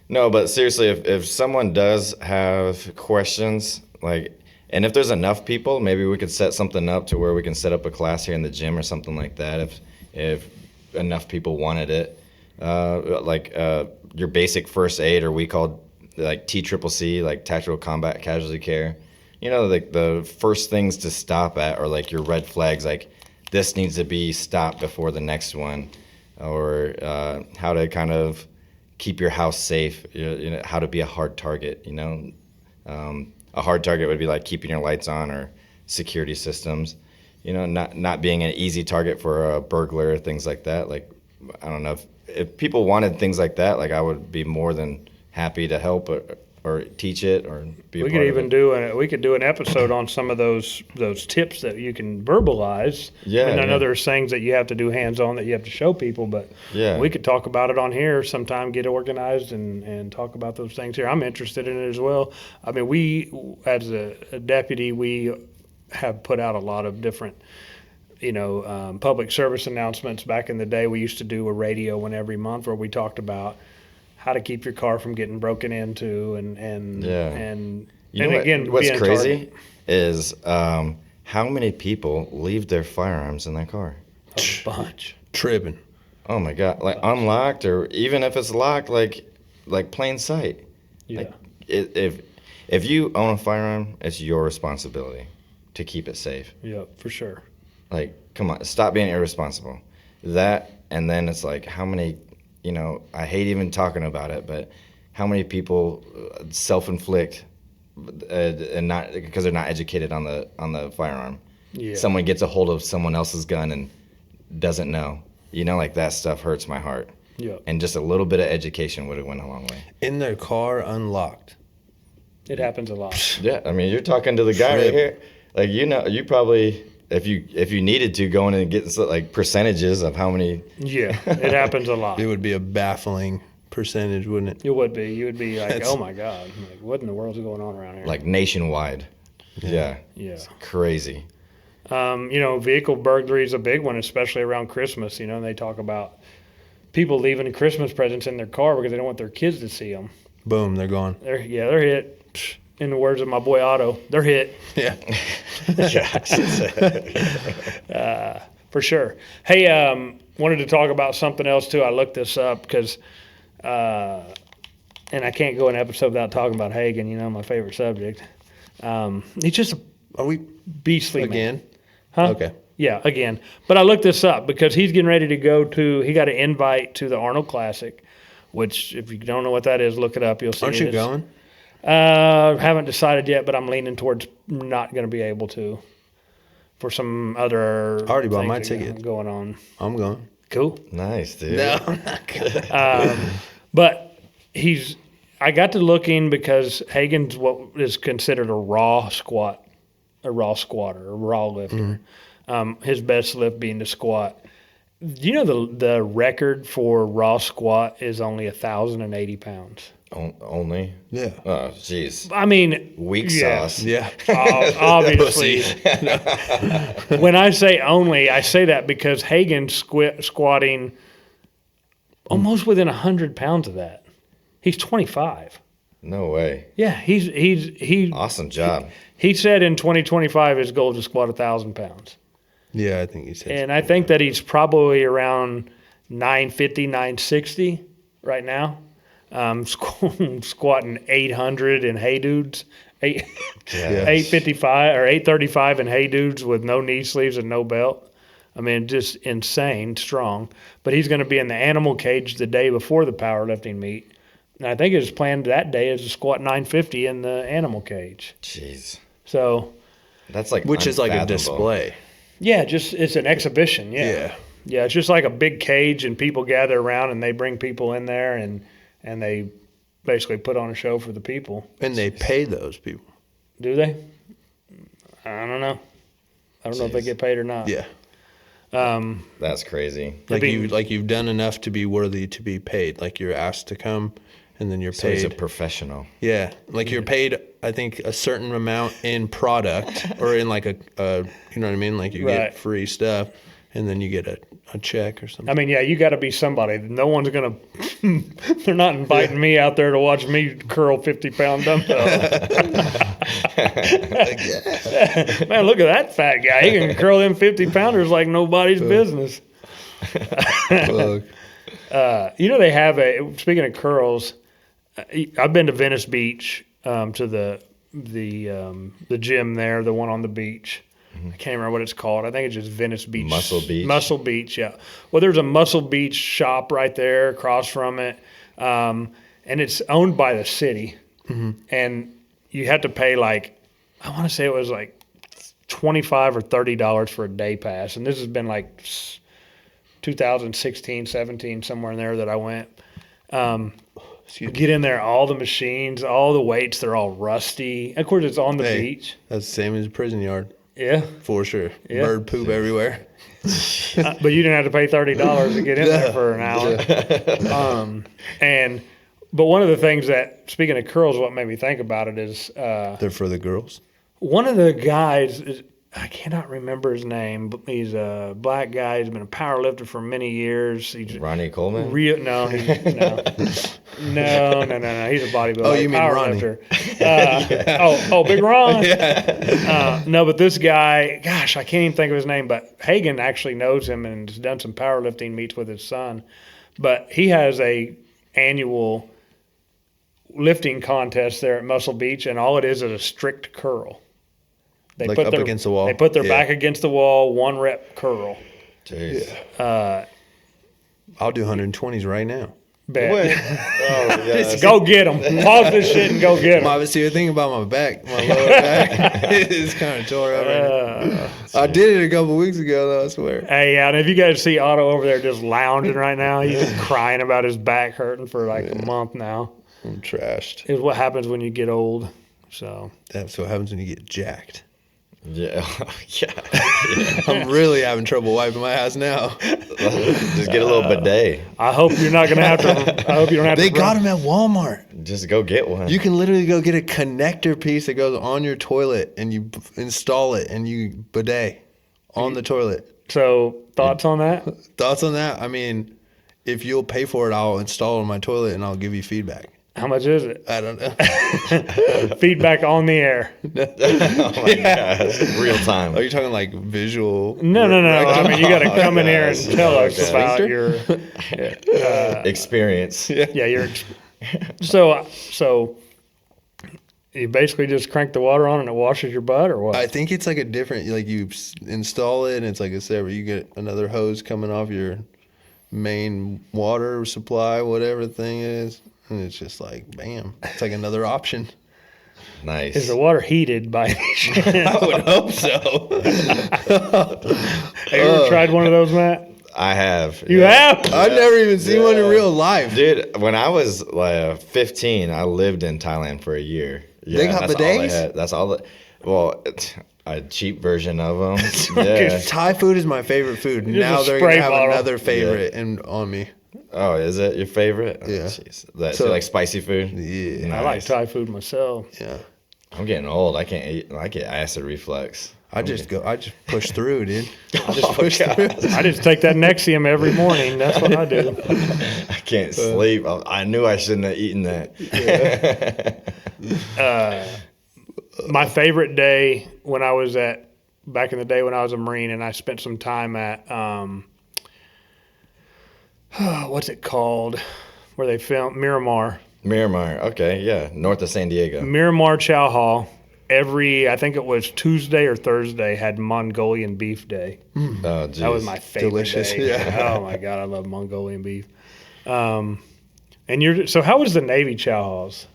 C: No, but seriously, if someone does have questions, and if there's enough people, maybe we could set something up to where we can set up a class here in the gym or something like that. If enough people wanted it, your basic first aid, or we called like TCCC, like Tactical Combat Casualty Care. The first things to stop at, or like your red flags, like this needs to be stopped before the next one, or how to kind of keep your house safe, how to be a hard target, a hard target would be like keeping your lights on or security systems, not being an easy target for a burglar, things like that. Like, I don't know if people wanted things like that, like I would be more than happy to help or teach it or be.
A: We could even do an episode on some of those tips that you can verbalize.
C: Yeah,
A: I know
C: yeah.
A: there's things that you have to do hands on that you have to show people, but
C: Yeah.
A: we could talk about it on here sometime. Get organized and talk about those things here. I'm interested in it as well. I mean, we as a deputy, we have put out a lot of different. Public service announcements. Back in the day, we used to do a radio one every month where we talked about how to keep your car from getting broken into and
C: Yeah.
A: and
C: You
A: and
C: know
A: again,
C: what's
A: being
C: crazy
A: targeted.
C: is how many people leave their firearms in their car.
A: A bunch.
B: Tripping.
C: Oh my God! Like unlocked, or even if it's locked, like plain sight.
A: Yeah.
C: Like if you own a firearm, it's your responsibility to keep it safe.
A: Yeah, for sure.
C: Like, come on, stop being irresponsible. That, and then it's like, how many, I hate even talking about it, but how many people self-inflict and not because they're not educated on the firearm.
A: Yeah.
C: Someone gets a hold of someone else's gun and doesn't know. Like that stuff hurts my heart.
A: Yeah.
C: And just a little bit of education would have went a long way.
B: In their car, unlocked.
A: It happens a lot.
C: Yeah, I mean, you're talking to the guy right
B: Trip.
C: here. Like, you probably, if you needed to, go in and get like percentages of how many.
A: Yeah, it happens a lot.
B: It would be a baffling percentage, wouldn't it?
A: It would be. You would be like,
B: That's-
A: oh my God, like, what in the world's going on around here?
C: Like nationwide. Yeah.
A: yeah.
C: It's crazy.
A: Vehicle burglary is a big one, especially around Christmas. And they talk about people leaving Christmas presents in their car because they don't want their kids to see them.
B: Boom, they're gone.
A: They're hit. In the words of my boy Otto, they're hit.
B: Yeah.
A: For sure. Hey, wanted to talk about something else too. I looked this up because, and I can't go an episode without talking about Hagen. My favorite subject. He's just a
B: Are we
A: beastly man.
B: again?
A: Huh?
B: Okay.
A: Yeah, again. But I looked this up because he's getting ready to go to. He got an invite to the Arnold Classic, which if you don't know what that is, look it up. You'll see.
B: Aren't
A: it.
B: you
A: It's-
B: going?
A: Haven't decided yet, but I'm leaning towards not going to be able to. For some other.
B: I already bought my
A: things that
B: ticket.
A: going on.
B: I'm going.
A: Cool.
C: Nice, dude.
B: I'm not going.
A: But I got to looking because Hagen's what is considered a raw squatter, a raw lifter. His best lift being the squat. Do you know the record for raw squat is only 1,080 pounds?
C: Only?
B: Yeah.
C: Oh, jeez.
A: I mean,
C: Weak
A: yeah.
C: sauce.
B: Yeah.
A: Obviously. When I say only, I say that because Hagen's squatting almost within 100 pounds of that. He's 25.
C: No way.
A: Yeah, he
C: Awesome job.
A: he said in 2025 his goal is to squat 1,000 pounds,
B: Yeah, I think he said.
A: and I think that he's probably around 950, 960 right now. Squatting 800 in Hey Dudes,
C: Yeah.
A: 855 or 835 in Hey Dudes with no knee sleeves and no belt. I mean, just insane strong. But he's going to be in the animal cage the day before the powerlifting meet. And I think his plan that day is to squat 950 in the animal cage.
C: Jeez.
A: So,
B: –
C: That's like
B: which is like a
C: unfathomable.
B: display.
A: yeah, it's an exhibition. Yeah.
B: Yeah.
A: Yeah, it's just like a big cage and people gather around and they bring people in there and they basically put on a show for the people.
B: And they pay those people.
A: Do they? I don't know. I don't know if they
C: Jeez.
A: get paid or not.
B: Yeah.
C: That's crazy.
B: Like
A: being-
B: you've done enough to be worthy to be paid. Like you're asked to come and then you're
C: So he's a
B: paid.
C: professional.
B: Yeah. Like you're paid, I think, a certain amount in product or in like a you know what I mean? Like you
A: Right.
B: get free stuff and then you get a check or something.
A: I mean, yeah, you got to be somebody. No one's going to, they're not inviting me out there to watch me curl 50-pound dumbbells. Man, look at that fat guy. He can curl them 50-pounders like nobody's business.
B: Look.
A: They have speaking of curls, I've been to Venice Beach to the gym there, the one on the beach. I can't remember what it's called. I think it's just Venice Beach.
C: Muscle Beach?
A: Muscle Beach, yeah. Well, there's a Muscle Beach shop right there across from it. And it's owned by the city. And you have to pay I want to say it was like $25 or $30 for a day pass, and this has been like 2016, 17, somewhere in there that I went. Get in there, all the machines, all the weights, they're all rusty. Of course, it's on the
B: Hey,
A: beach.
B: that's the same as a prison yard
A: Yeah,
B: for sure.
A: Yeah.
B: Bird poop everywhere.
A: but you didn't have to pay $30 to get in there for an hour. But one of the things that, speaking of curls, what made me think about it is
B: They're for the girls.
A: one of the guys, I cannot remember his name, but he's a black guy. He's been a power lifter for many years. He's
C: Ronnie Coleman.
A: no. He's a bodybuilder.
B: Oh, you mean
A: power
B: Ronnie.
A: lifter. Big Ron. No, but this guy, gosh, I can't even think of his name. But Hagen actually knows him and has done some powerlifting meets with his son. But he has a annual lifting contest there at Muscle Beach, and all it is a strict curl. They
B: Like up against the wall?
A: They put their
B: Yeah.
A: back against the wall, 1 rep curl.
C: Jeez.
B: I'll do 120s right now.
A: Bet.
C: Oh, yeah.
A: Go get them. Pause this shit and go get them.
B: See, the thing about my back, my lower back, is kind of tore up. Right now. I did it a couple weeks ago, though, I swear.
A: Hey, and if you guys see Otto over there just lounging right now, he's just crying about his back hurting for like a month now.
B: I'm trashed.
A: It's what happens when you get old. So
B: That's what happens when you get jacked.
C: Yeah. Yeah.
B: I'm really having trouble wiping my ass now.
C: Just get a little bidet.
A: I hope you're not gonna have to. I hope you don't have
B: They
A: to.
B: got them at Walmart.
C: Just go get one.
B: You can literally go get a connector piece that goes on your toilet and you install it and you bidet on the toilet.
A: So thoughts on that?
B: Thoughts on that? I mean, if you'll pay for it, I'll install it on my toilet and I'll give you feedback.
A: How much is it?
B: I don't know.
A: Feedback on the air.
C: Oh my gosh. Real time.
B: Are you talking like visual?
A: No. I mean, you got to come in here and
C: gosh.
A: tell us
C: Okay.
A: about your.
C: Experience.
A: Yeah, your. So you basically just crank the water on and it washes your butt, or what?
B: I think it's like a different, like you install it and it's like a separate, you get another hose coming off your main water supply, whatever the thing is. And it's just like, bam, it's like another option.
C: Nice.
A: Is the water heated by any chance?
B: I would hope so.
A: Have you ever tried one of those, Matt?
C: I have.
A: You have?
B: I've never even seen one in real life.
C: Dude, when I was 15, I lived in Thailand for a year. Yeah,
B: They got
C: that's all
B: bidets?
C: had. That's all. Well, a cheap version of them. Yeah.
B: Thai food is my favorite food.
A: Just
B: Now
A: a
B: they're going
A: spray
B: to have
A: bottle.
B: another favorite on me.
C: Oh, is it your favorite?
B: Yeah.
C: Oh, jeez. That,
B: So-
C: so like spicy food.
B: Yeah.
A: I like
C: Nice.
A: Thai food myself.
B: Yeah.
C: I'm getting old. I can't eat. I get acid reflux.
B: I just push through, dude. I just
C: Oh,
B: push
C: God.
B: through.
A: I just take that Nexium every morning. That's what I do.
C: I can't sleep. I knew I shouldn't have eaten that.
A: My favorite day when I was back in the day when I was a Marine, and I spent some time at what's it called, where they filmed Miramar
C: Miramar. Okay, yeah, north of San Diego.
A: Miramar Chow Hall. I think it was Tuesday or Thursday, had Mongolian beef day.
C: Oh, geez.
A: That was my favorite
B: Delicious,
A: day.
B: yeah.
A: Oh my God, I love Mongolian beef. So how was the Navy Chow Halls?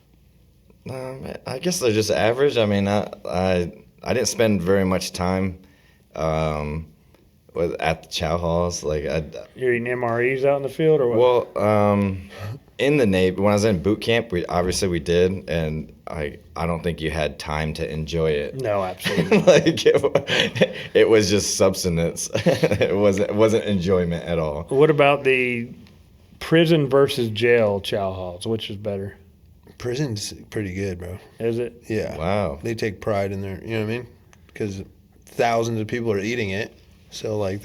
C: I guess they're just average. I mean, I didn't spend very much time at the chow halls. Like
A: You're eating MREs out in the field or what?
C: well, in the Navy, when I was in boot camp, we did, and I don't think you had time to enjoy it.
A: No, absolutely.
C: Like it was just substance. It wasn't enjoyment at all.
A: What about the prison versus jail chow halls? Which is better?
B: Prison's pretty good, bro.
A: Is it?
B: Yeah.
C: Wow.
B: They take pride in their, you know what I mean? Because thousands of people are eating it. So, like,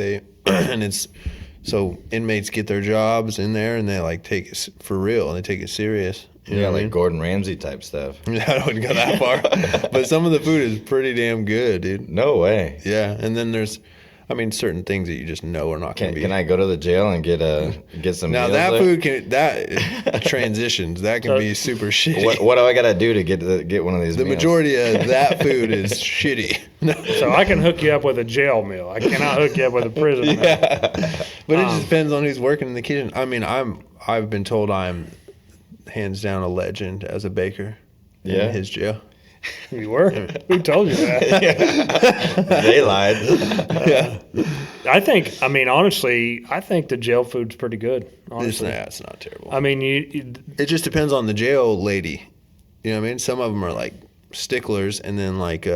B: so inmates get their jobs in there and they, like, take it for real and they take it serious. You know
C: Yeah,
B: what I
C: like
B: mean?
C: Gordon Ramsay type stuff.
B: I wouldn't go that far. But some of the food is pretty damn good, dude.
C: No way.
B: Yeah. And then there's, certain things that you just know are not going to be.
C: Can I go to the jail and get some?
B: Now,
C: meals
B: that
C: there?
B: food that transitions. That can be super shitty.
C: What do I gotta do to get one of these?
B: The
C: meals?
B: majority of that food is shitty.
A: So I can hook you up with a jail meal. I cannot hook you up with a prison meal.
B: But it just depends on who's working in the kitchen. I mean, I've been told I'm hands down a legend as a baker
C: Yeah?
B: in his jail.
A: You were? Who told you that?
C: They lied.
A: I mean, honestly, I think the jail food's pretty good. Honestly,
B: It's not terrible.
A: I mean,
B: It just depends on the jail lady. You know what I mean? Some of them are like sticklers, and then like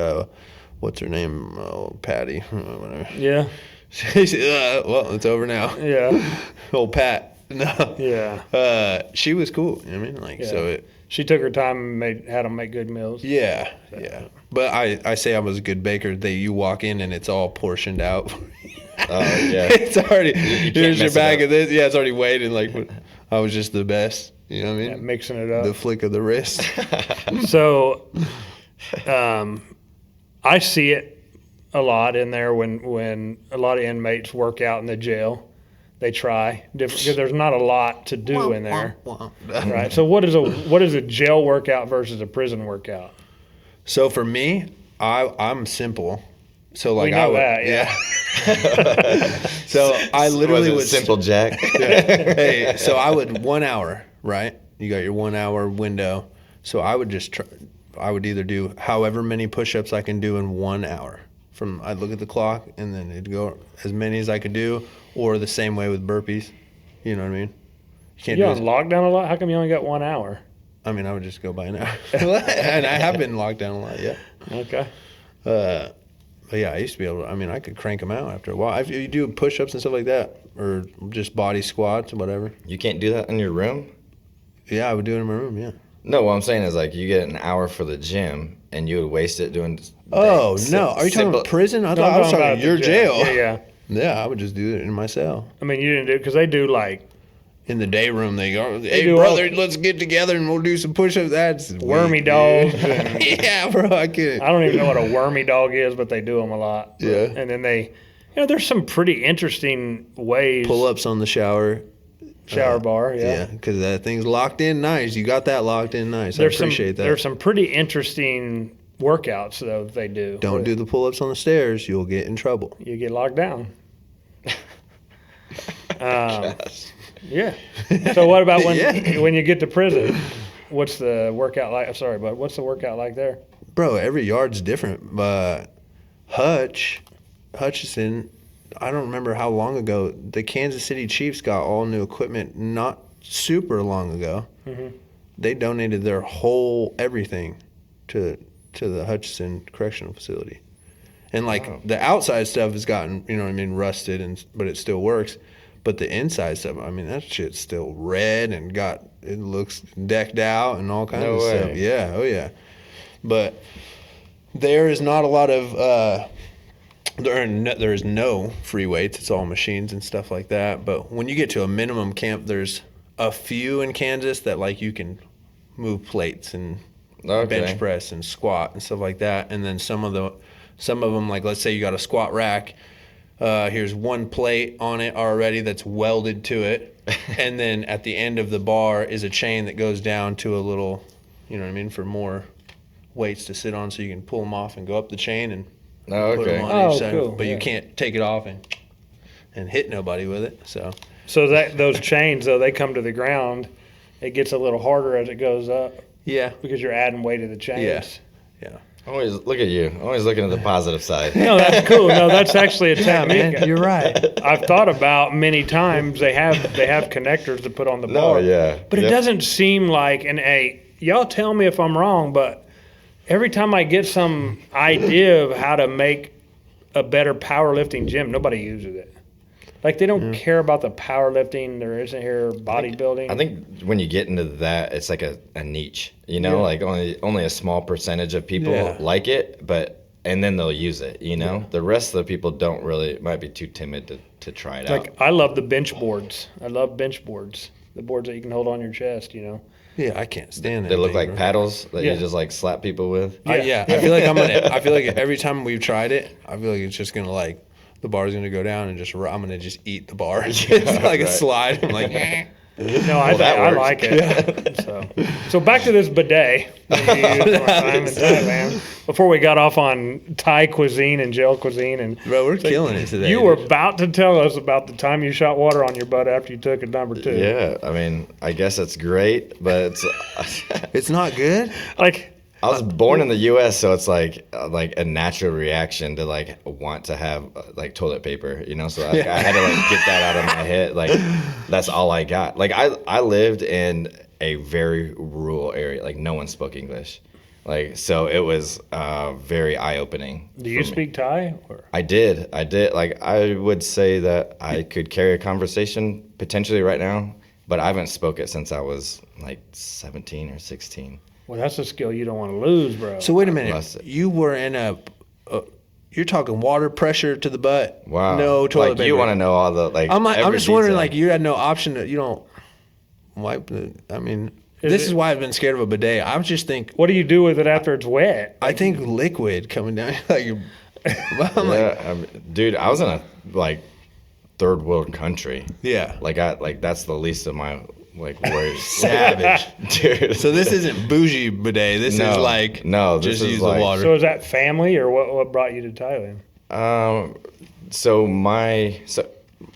B: what's her name? Oh, Patty. Whatever.
A: yeah,
B: Well, it's over now.
A: yeah,
B: Old Pat. No.
A: yeah.
B: She was cool. You know what I mean? Like so it.
A: She took her time and had them make good meals.
B: Yeah. But I say I was a good baker. You walk in and it's all portioned out.
C: Oh yeah.
B: It's already here's your
C: mess it
B: bag
C: up.
B: of this. Yeah, it's already waiting. Like I was just the best. You know what I mean?
A: Yeah, mixing it up.
B: The flick of the wrist.
A: So, I see it a lot in there when a lot of inmates work out in the jail. They try different because there's not a lot to do in there, right? So, what is a jail workout versus a prison workout?
B: So for me, I'm simple. So like
A: We know
B: I would,
A: that, yeah.
B: So I literally
C: was
B: would
C: it Simple Jack.
B: Hey, so I would 1 hour, right? You got your 1 hour window. So I would just try, I would either do however many push-ups I can do in 1 hour. I'd look at the clock and then it'd go as many as I could do, or the same way with burpees. You know what I mean? You can't
A: You
B: do
A: on lockdown a lot? How come you only got 1 hour?
B: I mean, I would just go by an hour. And I have been locked down a lot, yeah.
A: Okay.
B: But yeah, I used to be able to, I mean, I could crank them out after a while. If you do push-ups and stuff like that, or just body squats or whatever.
C: You can't do that in your room?
B: Yeah, I would do it in my room, yeah.
C: No, what I'm saying is like you get an hour for the gym and you would waste it doing.
B: Oh, no. Are you talking about prison? I thought I was talking about your jail.
A: Yeah, yeah.
B: Yeah, I would just do it in my cell.
A: I mean, you didn't do it because they do like
B: In the day room, they go, hey,
A: do
B: brother,
A: all-
B: let's get together and we'll do some push-ups. That's
A: wormy
B: weak,
A: dogs.
B: dude.
A: And,
B: Yeah, bro, I can't.
A: I don't even know what a wormy dog is, but they do them a lot.
B: Yeah.
A: And then there's some pretty interesting ways.
B: Pull-ups on the shower.
A: Shower bar,
B: Yeah, because that thing's locked in nice. You got that locked in nice. I appreciate that.
A: There's some pretty interesting workouts though that they do.
B: Don't do the pull-ups on the stairs. You'll get in trouble.
A: You get locked down. Yeah. So what about when
B: Yeah.
A: when you get to prison? What's the workout like? Sorry, but what's the workout like there?
B: Bro, every yard's different. But Hutchinson, I don't remember how long ago, the Kansas City Chiefs got all new equipment not super long ago.
A: Mm-hmm.
B: They donated their whole everything to the Hutchinson Correctional Facility. And like the outside stuff has gotten, you know what I mean, rusted, but it still works. But the inside stuff, I mean, that shit's still red and it looks decked out and all kinds
C: No
B: of stuff.
C: way.
B: Yeah, oh yeah. But there is not a lot of, there is no free weights. It's all machines and stuff like that. But when you get to a minimum camp, there's a few in Kansas that like you can move plates and bench press and squat and stuff like that. And then some of them, like let's say you got a squat rack. Here's one plate on it already that's welded to it. And then at the end of the bar is a chain that goes down to a little, you know what I mean, for more weights to sit on so you can pull them off and go up the chain and
C: Oh,
B: put
C: okay.
B: them on
A: Oh,
B: each side.
A: cool,
B: But
A: yeah.
B: you can't take it off and hit nobody with it. So
A: So those chains though, they come to the ground. It gets a little harder as it goes up
B: yeah,
A: because you're adding weight to the chains.
B: yeah.
C: Always look at you. Always looking at the positive side.
A: No, that's cool. No, that's actually a technique.
B: Man, you're right.
A: I've thought about many times. They have connectors to put on the
C: No,
A: bar.
C: yeah.
A: But it
C: Yep.
A: doesn't seem like. And hey, y'all tell me if I'm wrong. But every time I get some idea of how to make a better powerlifting gym, nobody uses it. Like they don't care about the powerlifting. There isn't here bodybuilding.
C: I think when you get into that, it's like a niche. You know,
A: Yeah.
C: like only a small percentage of people
B: Yeah.
C: like it, and then they'll use it. You know, the rest of the people don't really. Might be too timid to try it out.
A: like I love the bench boards. I love bench boards. The boards that you can hold on your chest. You know.
B: Yeah, I can't stand it.
C: They look like paddles that
A: Yeah.
C: you just like slap people with.
B: Yeah, I feel like I feel like every time we've tried it, I feel like it's just gonna like the bar's gonna go down and I'm gonna just eat the bar. It's like a
C: right.
B: slide. I'm like, eh.
A: No, I
C: that
A: I
C: works.
A: like it. So back to this bidet that you used one time in Thailand. Before we got off on Thai cuisine and jail cuisine, and
B: Bro, we're killing it today.
A: you were
B: dude.
A: about to tell us about the time you shot water on your butt after you took a number two.
C: Yeah, I mean, I guess it's great, but it's
B: It's not good.
A: Like,
C: I was born in the U.S., so it's like a natural reaction to like want to have like toilet paper, you know. So like, I had to like get that out of my head. Like that's all I got. Like I lived in a very rural area. Like no one spoke English. Like so it was very eye opening.
A: Do you speak Thai? Or?
C: I did. Like I would say that I could carry a conversation potentially right now, but I haven't spoke it since I was like 17 or 16.
A: Well, that's a skill you don't want to lose, bro.
B: So wait a minute.
C: Lost it.
B: You were in you're talking water pressure to the butt.
C: Wow.
B: No toilet
C: like
B: paper.
C: you want to know all the like.
B: I'm
C: every
B: just wondering,
C: detail.
B: like, you had no option to, you don't wipe the. I mean, this is why I've been scared of a bidet. I just think,
A: What do you do with it after it's wet?
B: I think liquid coming down. Like, I'm like,
C: Dude, I was in a like third world country.
B: yeah,
C: Like that's the least of my like worries.
B: savage.
C: Dude.
B: So this isn't bougie bidet. This
C: No,
B: is like
C: no, this
B: just
C: is
B: use
C: like-
B: the water.
A: So is that family, or what brought you to Thailand?
C: So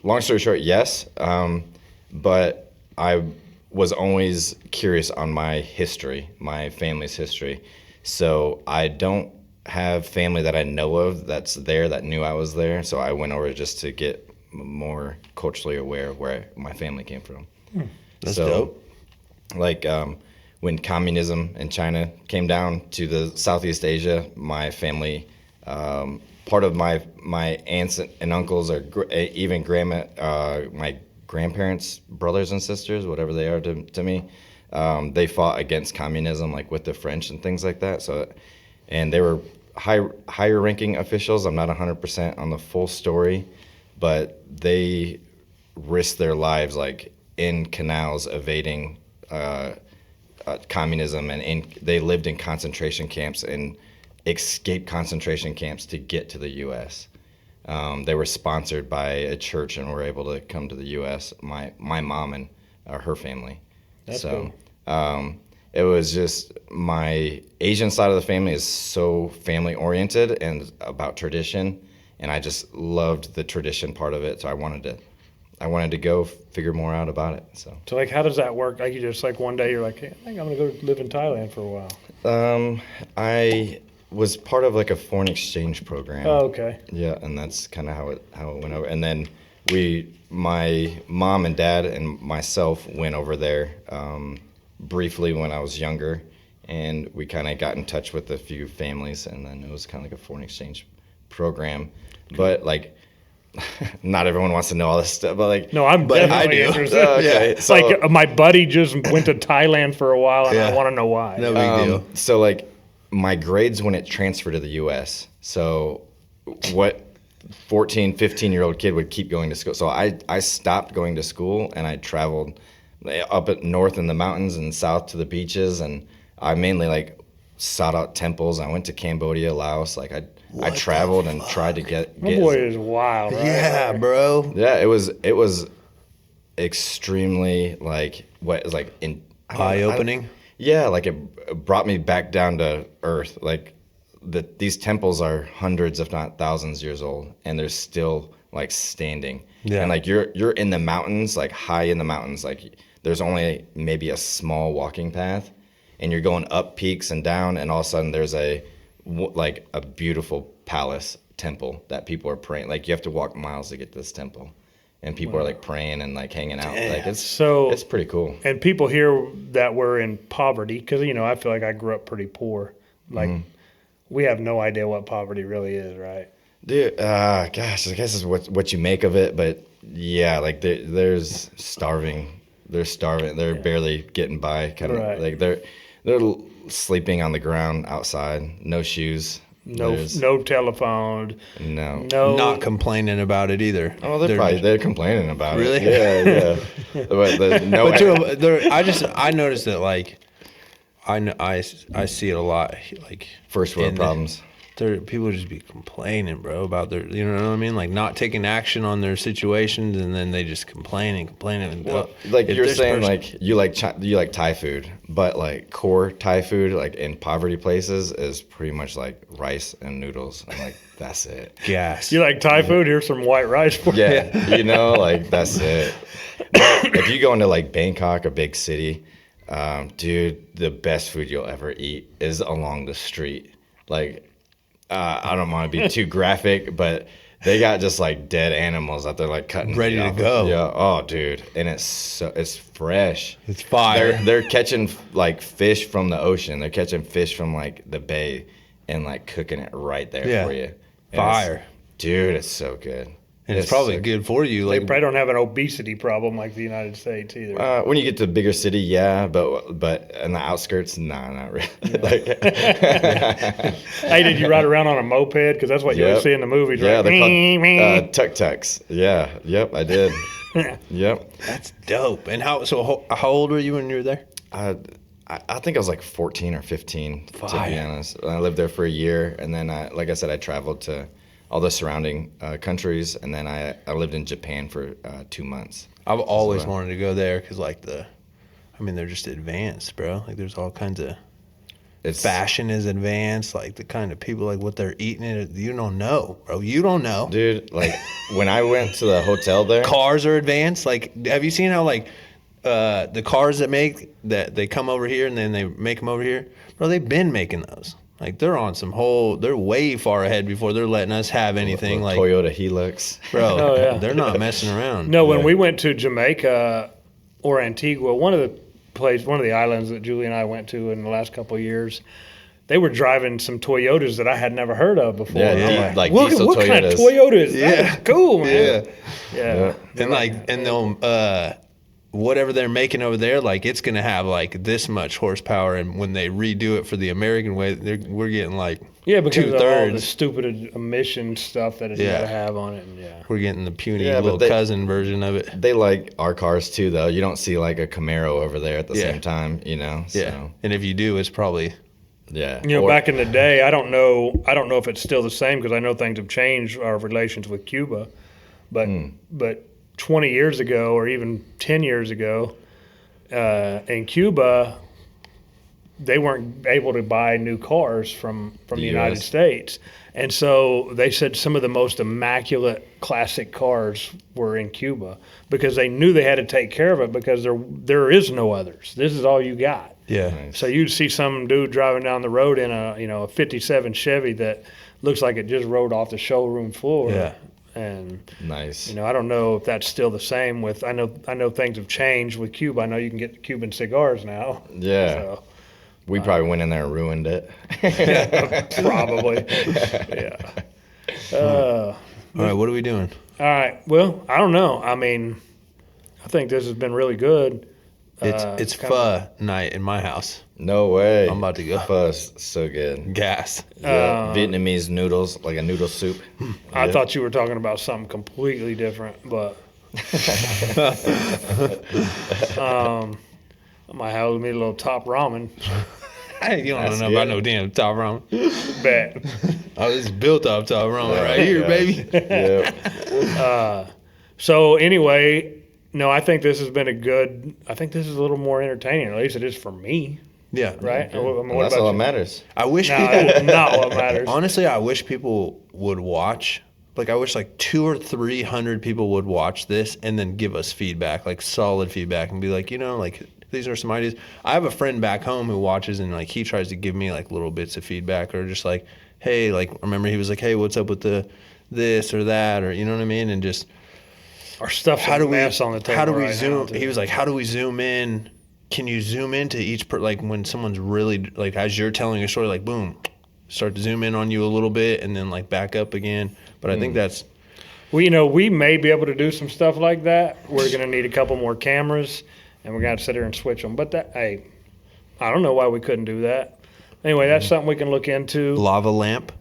C: long story short, yes. But I was always curious on my history, my family's history. So I don't have family that I know of that's there that knew I was there. So I went over just to get more culturally aware of where my family came from.
B: That's dope.
C: Like when communism in China came down to the Southeast Asia, my family, part of my aunts and uncles, or even grandma, my grandparents, brothers and sisters, whatever they are to me, they fought against communism, like with the French and things like that. So, and they were higher ranking officials. I'm not 100% on the full story, but they risked their lives like in canals evading communism, and they lived in concentration camps and escaped concentration camps to get to the U.S. They were sponsored by a church and were able to come to the U.S. My mom and her family.
A: That's
C: so
A: cool.
C: it was just my Asian side of the family is so family oriented and about tradition, and I just loved the tradition part of it. So I wanted to go figure more out about it. So
A: like, how does that work? Like, you just like one day you're like, hey, I think I'm gonna go live in Thailand for a while.
C: I was part of like a foreign exchange program.
A: Oh, okay.
C: Yeah, and that's kind of how it went over. And then my mom and dad and myself went over there briefly when I was younger, and we kind of got in touch with a few families, and then it was kind of like a foreign exchange program. But like, not everyone wants to know all this stuff, but like,
A: No, I'm
B: But I
A: definitely
B: do.
A: interested.
C: Okay,
A: It's
C: so-
A: like my buddy just went to Thailand for a while, and
B: Yeah.
A: I want to know why.
B: No big deal.
C: So like my grades when it transferred to the U.S. So what 14, 15-year-old kid would keep going to school. So I stopped going to school, and I traveled up at north in the mountains and south to the beaches, and I mainly like sought out temples. I went to Cambodia, Laos. Like I traveled and tried to get.
A: My boy is wild, right?
B: Yeah, bro.
C: Yeah, it was extremely like what is like in I don't know,
B: Eye opening.
C: Yeah, like it brought me back down to earth. Like these temples are hundreds, if not thousands, years old, and they're still like standing.
B: Yeah.
C: And like you're in the mountains, like high in the mountains. Like there's only maybe a small walking path, and you're going up peaks and down, and all of a sudden there's a beautiful palace temple that people are praying. Like you have to walk miles to get to this temple, and people are like praying and like hanging out. Like it's pretty cool.
A: And people here that were in poverty, because I feel like I grew up pretty poor. Like we have no idea what poverty really is, right?
C: Dude, gosh, I guess it's what you make of it, but yeah, like there's starving. They're starving. They're barely getting by. Kind of
A: Right.
C: like they're sleeping on the ground outside, no shoes.
A: No telephone.
C: No.
B: Not complaining about it either.
C: Oh, they're complaining about
B: Really?
C: it. Yeah. But no.
B: But I noticed that, like, I see it a lot, like
C: First world
B: in
C: problems.
B: People just be complaining, bro, about their, you know what I mean? Like not taking action on their situations, and then they just complaining. And
C: Like
B: if
C: you're
B: this
C: saying,
B: person-
C: like you like Thai food, but like core Thai food, like in poverty places, is pretty much like rice and noodles, and like that's it.
B: gas.
A: You like Thai food? Here's some white rice for you.
C: Yeah, like that's it. But if you go into like Bangkok, a big city, Dude, the best food you'll ever eat is along the street. Like, I don't want to be too graphic, but they got just like dead animals out there, like cutting
B: Ready
C: feet
B: to
C: off.
B: go.
C: Yeah. Oh, dude, and it's fresh.
B: It's fire.
C: They're catching like fish from the ocean. They're catching fish from like the bay and like cooking it right there
B: Yeah.
C: for you. And
B: Fire.
C: dude, it's so good.
B: And it's probably
C: so
B: good for you.
A: They
B: Like,
A: probably don't have an obesity problem like the United States either.
C: When you get to a bigger city, yeah, but in the outskirts, nah, not really. Like,
A: Hey, did you ride around on a moped? Because that's what you always
C: Yep.
A: see in the movies,
C: yeah,
A: right?
C: they're called tuk-tuks. Yeah, yep, I did. Yep.
B: that's dope. And how old were you when you were there?
C: I think I was like 14 or 15, to be
B: Fire.
C: honest. I lived there for a year, and then, like I said, I traveled to all the surrounding countries, and then I lived in Japan for 2 months.
B: I've always wanted to go there because, like, they're just advanced, bro. Like, there's all kinds of
C: It's
B: fashion is advanced. Like, the kind of people, like, what they're eating, you don't know, bro. You don't know.
C: dude. Like when I went to the hotel there,
B: Cars are advanced. Like, have you seen how, like, the cars that they come over here and then they make them over here? Bro, they've been making those. Like, they're on they're way far ahead before they're letting us have anything. Like,
C: Toyota Hilux.
B: bro,
A: Oh, yeah.
B: they're not messing around.
A: No, when
C: Yeah.
A: we went to Jamaica or Antigua, one of the islands that Julie and I went to in the last couple of years, they were driving some Toyotas that I had never heard of before.
C: Yeah,
A: And I'm
C: yeah. Like
A: what,
C: diesel
A: what kind of
C: Toyotas.
A: Toyota is that?
B: Yeah.
A: That's cool, man.
B: Yeah.
A: Yeah.
B: And like, and they'll whatever they're making over there, like it's gonna have like this much horsepower, and when they redo it for the American way, we're getting like
A: Yeah, because of all the
B: 2/3.
A: stupid emission stuff that it's
B: Yeah.
A: got to have on it. And yeah.
B: We're getting the puny
C: Yeah, but
B: little
C: they-
B: cousin version of it.
C: They like our cars too, though. You don't see like a Camaro over there at the
B: Yeah.
C: same time, you know.
B: Yeah,
C: So,
B: and if you do, it's probably
C: yeah.
A: You know,
C: Or-
A: back in the day, I don't know if it's still the same because I know things have changed our relations with Cuba, but 20 years ago or even 10 years ago, in Cuba, they weren't able to buy new cars from the United
C: US.
A: States, and so they said some of the most immaculate classic cars were in Cuba because they knew they had to take care of it because there is no others. This is all you got.
B: yeah.
C: Nice.
A: So you'd see some dude driving down the road in a 57 Chevy that looks like it just rode off the showroom floor.
B: Yeah.
A: And
C: Nice.
A: I don't know if that's still the same with. I know things have changed with Cuba. I know you can get Cuban cigars now.
C: Yeah.
A: So
C: We probably went in there and ruined it.
A: probably. Yeah.
B: All right, what are we doing?
A: All right. Well, I don't know. I mean, I think this has been really good.
B: It's pho night in my house.
C: No way.
B: I'm about to go.
C: Pho's so good.
B: Gas.
C: Yeah. Vietnamese noodles, like a noodle soup.
A: I thought you were talking about something completely different, but I might have me a little top ramen.
B: Hey, you don't
C: That's
B: know about
C: good.
B: no damn top ramen.
A: Bet.
B: Oh, this is built up top ramen right here,
C: Yeah.
B: baby.
C: Yeah.
A: So anyway, no, I think this has been I think this is a little more entertaining. At least it is for me,
B: Yeah.
A: right? I mean,
C: And
A: what
C: that's
A: about
C: all that
A: you?
C: matters.
B: I wish
A: No,
B: people
A: that's not what matters.
B: honestly, I wish people would watch. Like, I wish like 200 or 300 people would watch this and then give us feedback, like solid feedback, and be like, like these are some ideas. I have a friend back home who watches, and like he tries to give me like little bits of feedback, or just like, hey, like remember he was like, hey, what's up with this or that, or you know what I mean, and just
A: Our stuff's
B: how
A: a
B: do we
A: mess on the table
B: how do we
A: right
B: zoom?
A: now, too.
B: He was like, how do we zoom in? Can you zoom into each like when someone's really like as you're telling a story, like boom, start to zoom in on you a little bit and then like back up again. But I think that's
A: Well, we may be able to do some stuff like that. We're going to need a couple more cameras, and we're going to have to sit here and switch them. But I don't know why we couldn't do that. Anyway, that's something we can look into.
B: lava lamp.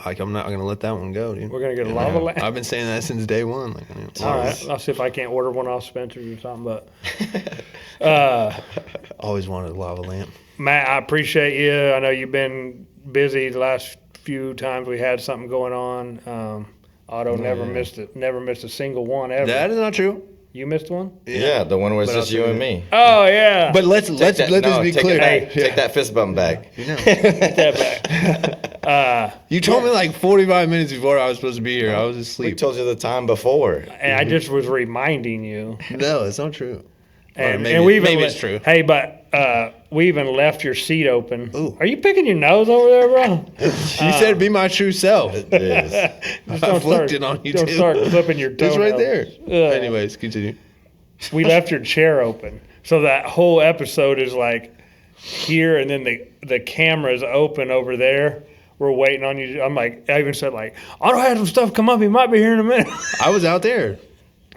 B: Like I'm not gonna let that one go, dude.
A: We're going to get a lava lamp.
B: I've been saying that since day one. Like,
A: All right, I'll see if I can't order one off Spencer's or something. But
B: always wanted a lava lamp.
A: Matt, I appreciate you. I know you've been busy the last few times we had something going on. Otto never missed a single one ever.
B: That is not true.
A: You missed one?
C: Yeah, the one was
A: But
C: just
A: I'll
C: you
A: see
C: and
A: it.
C: me.
A: Oh yeah.
B: But let's let
C: Take
B: this be
C: take
B: clear.
C: It back. Take that fist bump back.
A: Take that back.
B: You told me like 45 minutes before I was supposed to be here. I was
C: We
B: asleep.
C: told you the time before.
A: And I just was reminding you.
B: No, it's not true. maybe- maybe it's true.
A: Hey, but we even left your seat open.
B: Ooh.
A: Are you picking your nose over there, bro?
B: You said be my true self.
C: It is.
A: Just
B: I
A: don't
B: flipped
A: start,
B: it on you,
A: don't
B: too.
A: start clipping your toenails.
B: It's right there.
A: Ugh.
B: Anyways, continue.
A: We left your chair open, so that whole episode is like here, and then the camera's open over there. We're waiting on you. I'm like, I even said like, Otto had some stuff come up. He might be here in a minute.
B: I was out there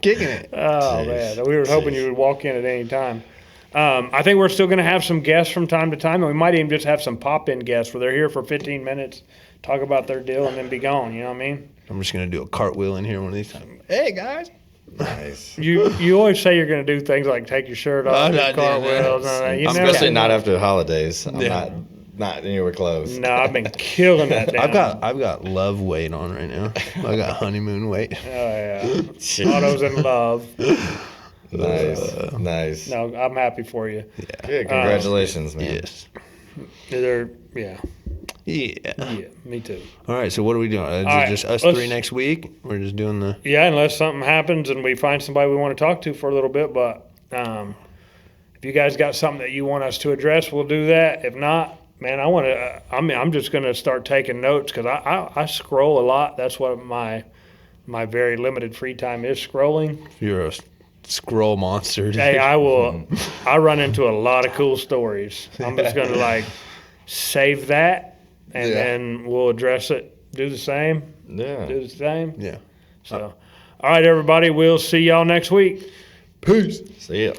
B: kicking it.
A: Oh man, we were hoping you would walk in at any time. I think we're still going to have some guests from time to time, and we might even just have some pop-in guests where they're here for 15 minutes, talk about their deal, and then be gone. You know what I mean?
B: I'm just going to do a cartwheel in here one of these times. Hey, guys.
C: Nice.
A: You always say you're going to do things like take your shirt off,
B: I'm
A: do
B: not doing
A: cartwheels.
B: that.
A: You never
C: Especially
A: do.
C: not after the holidays. I'm
B: Yeah.
C: not anywhere close.
A: No, I've been killing that down.
B: I've got love weight on right now. I got honeymoon weight.
A: Oh yeah, Otto's in love.
C: Nice.
A: No, I'm happy for you.
C: Good. Congratulations, man.
B: Yes.
A: Yeah,
B: Yeah.
A: yeah, me too.
B: All right. So what are we doing? Is
A: right,
B: it just us
A: let's-
B: three next week? We're just doing the.
A: Yeah, unless something happens and we find somebody we want to talk to for a little bit. But if you guys got something that you want us to address, we'll do that. If not, man, I'm just going to start taking notes because I scroll a lot. That's what my very limited free time is, scrolling.
B: You're a scroll monster. Dude.
A: Hey, I run into a lot of cool stories. I'm just going to like save that and
B: Yeah.
A: then we'll address it. Do the same.
C: Yeah.
A: Do the same.
B: Yeah.
A: So, all right, everybody. We'll see y'all next week.
B: Peace.
C: See ya.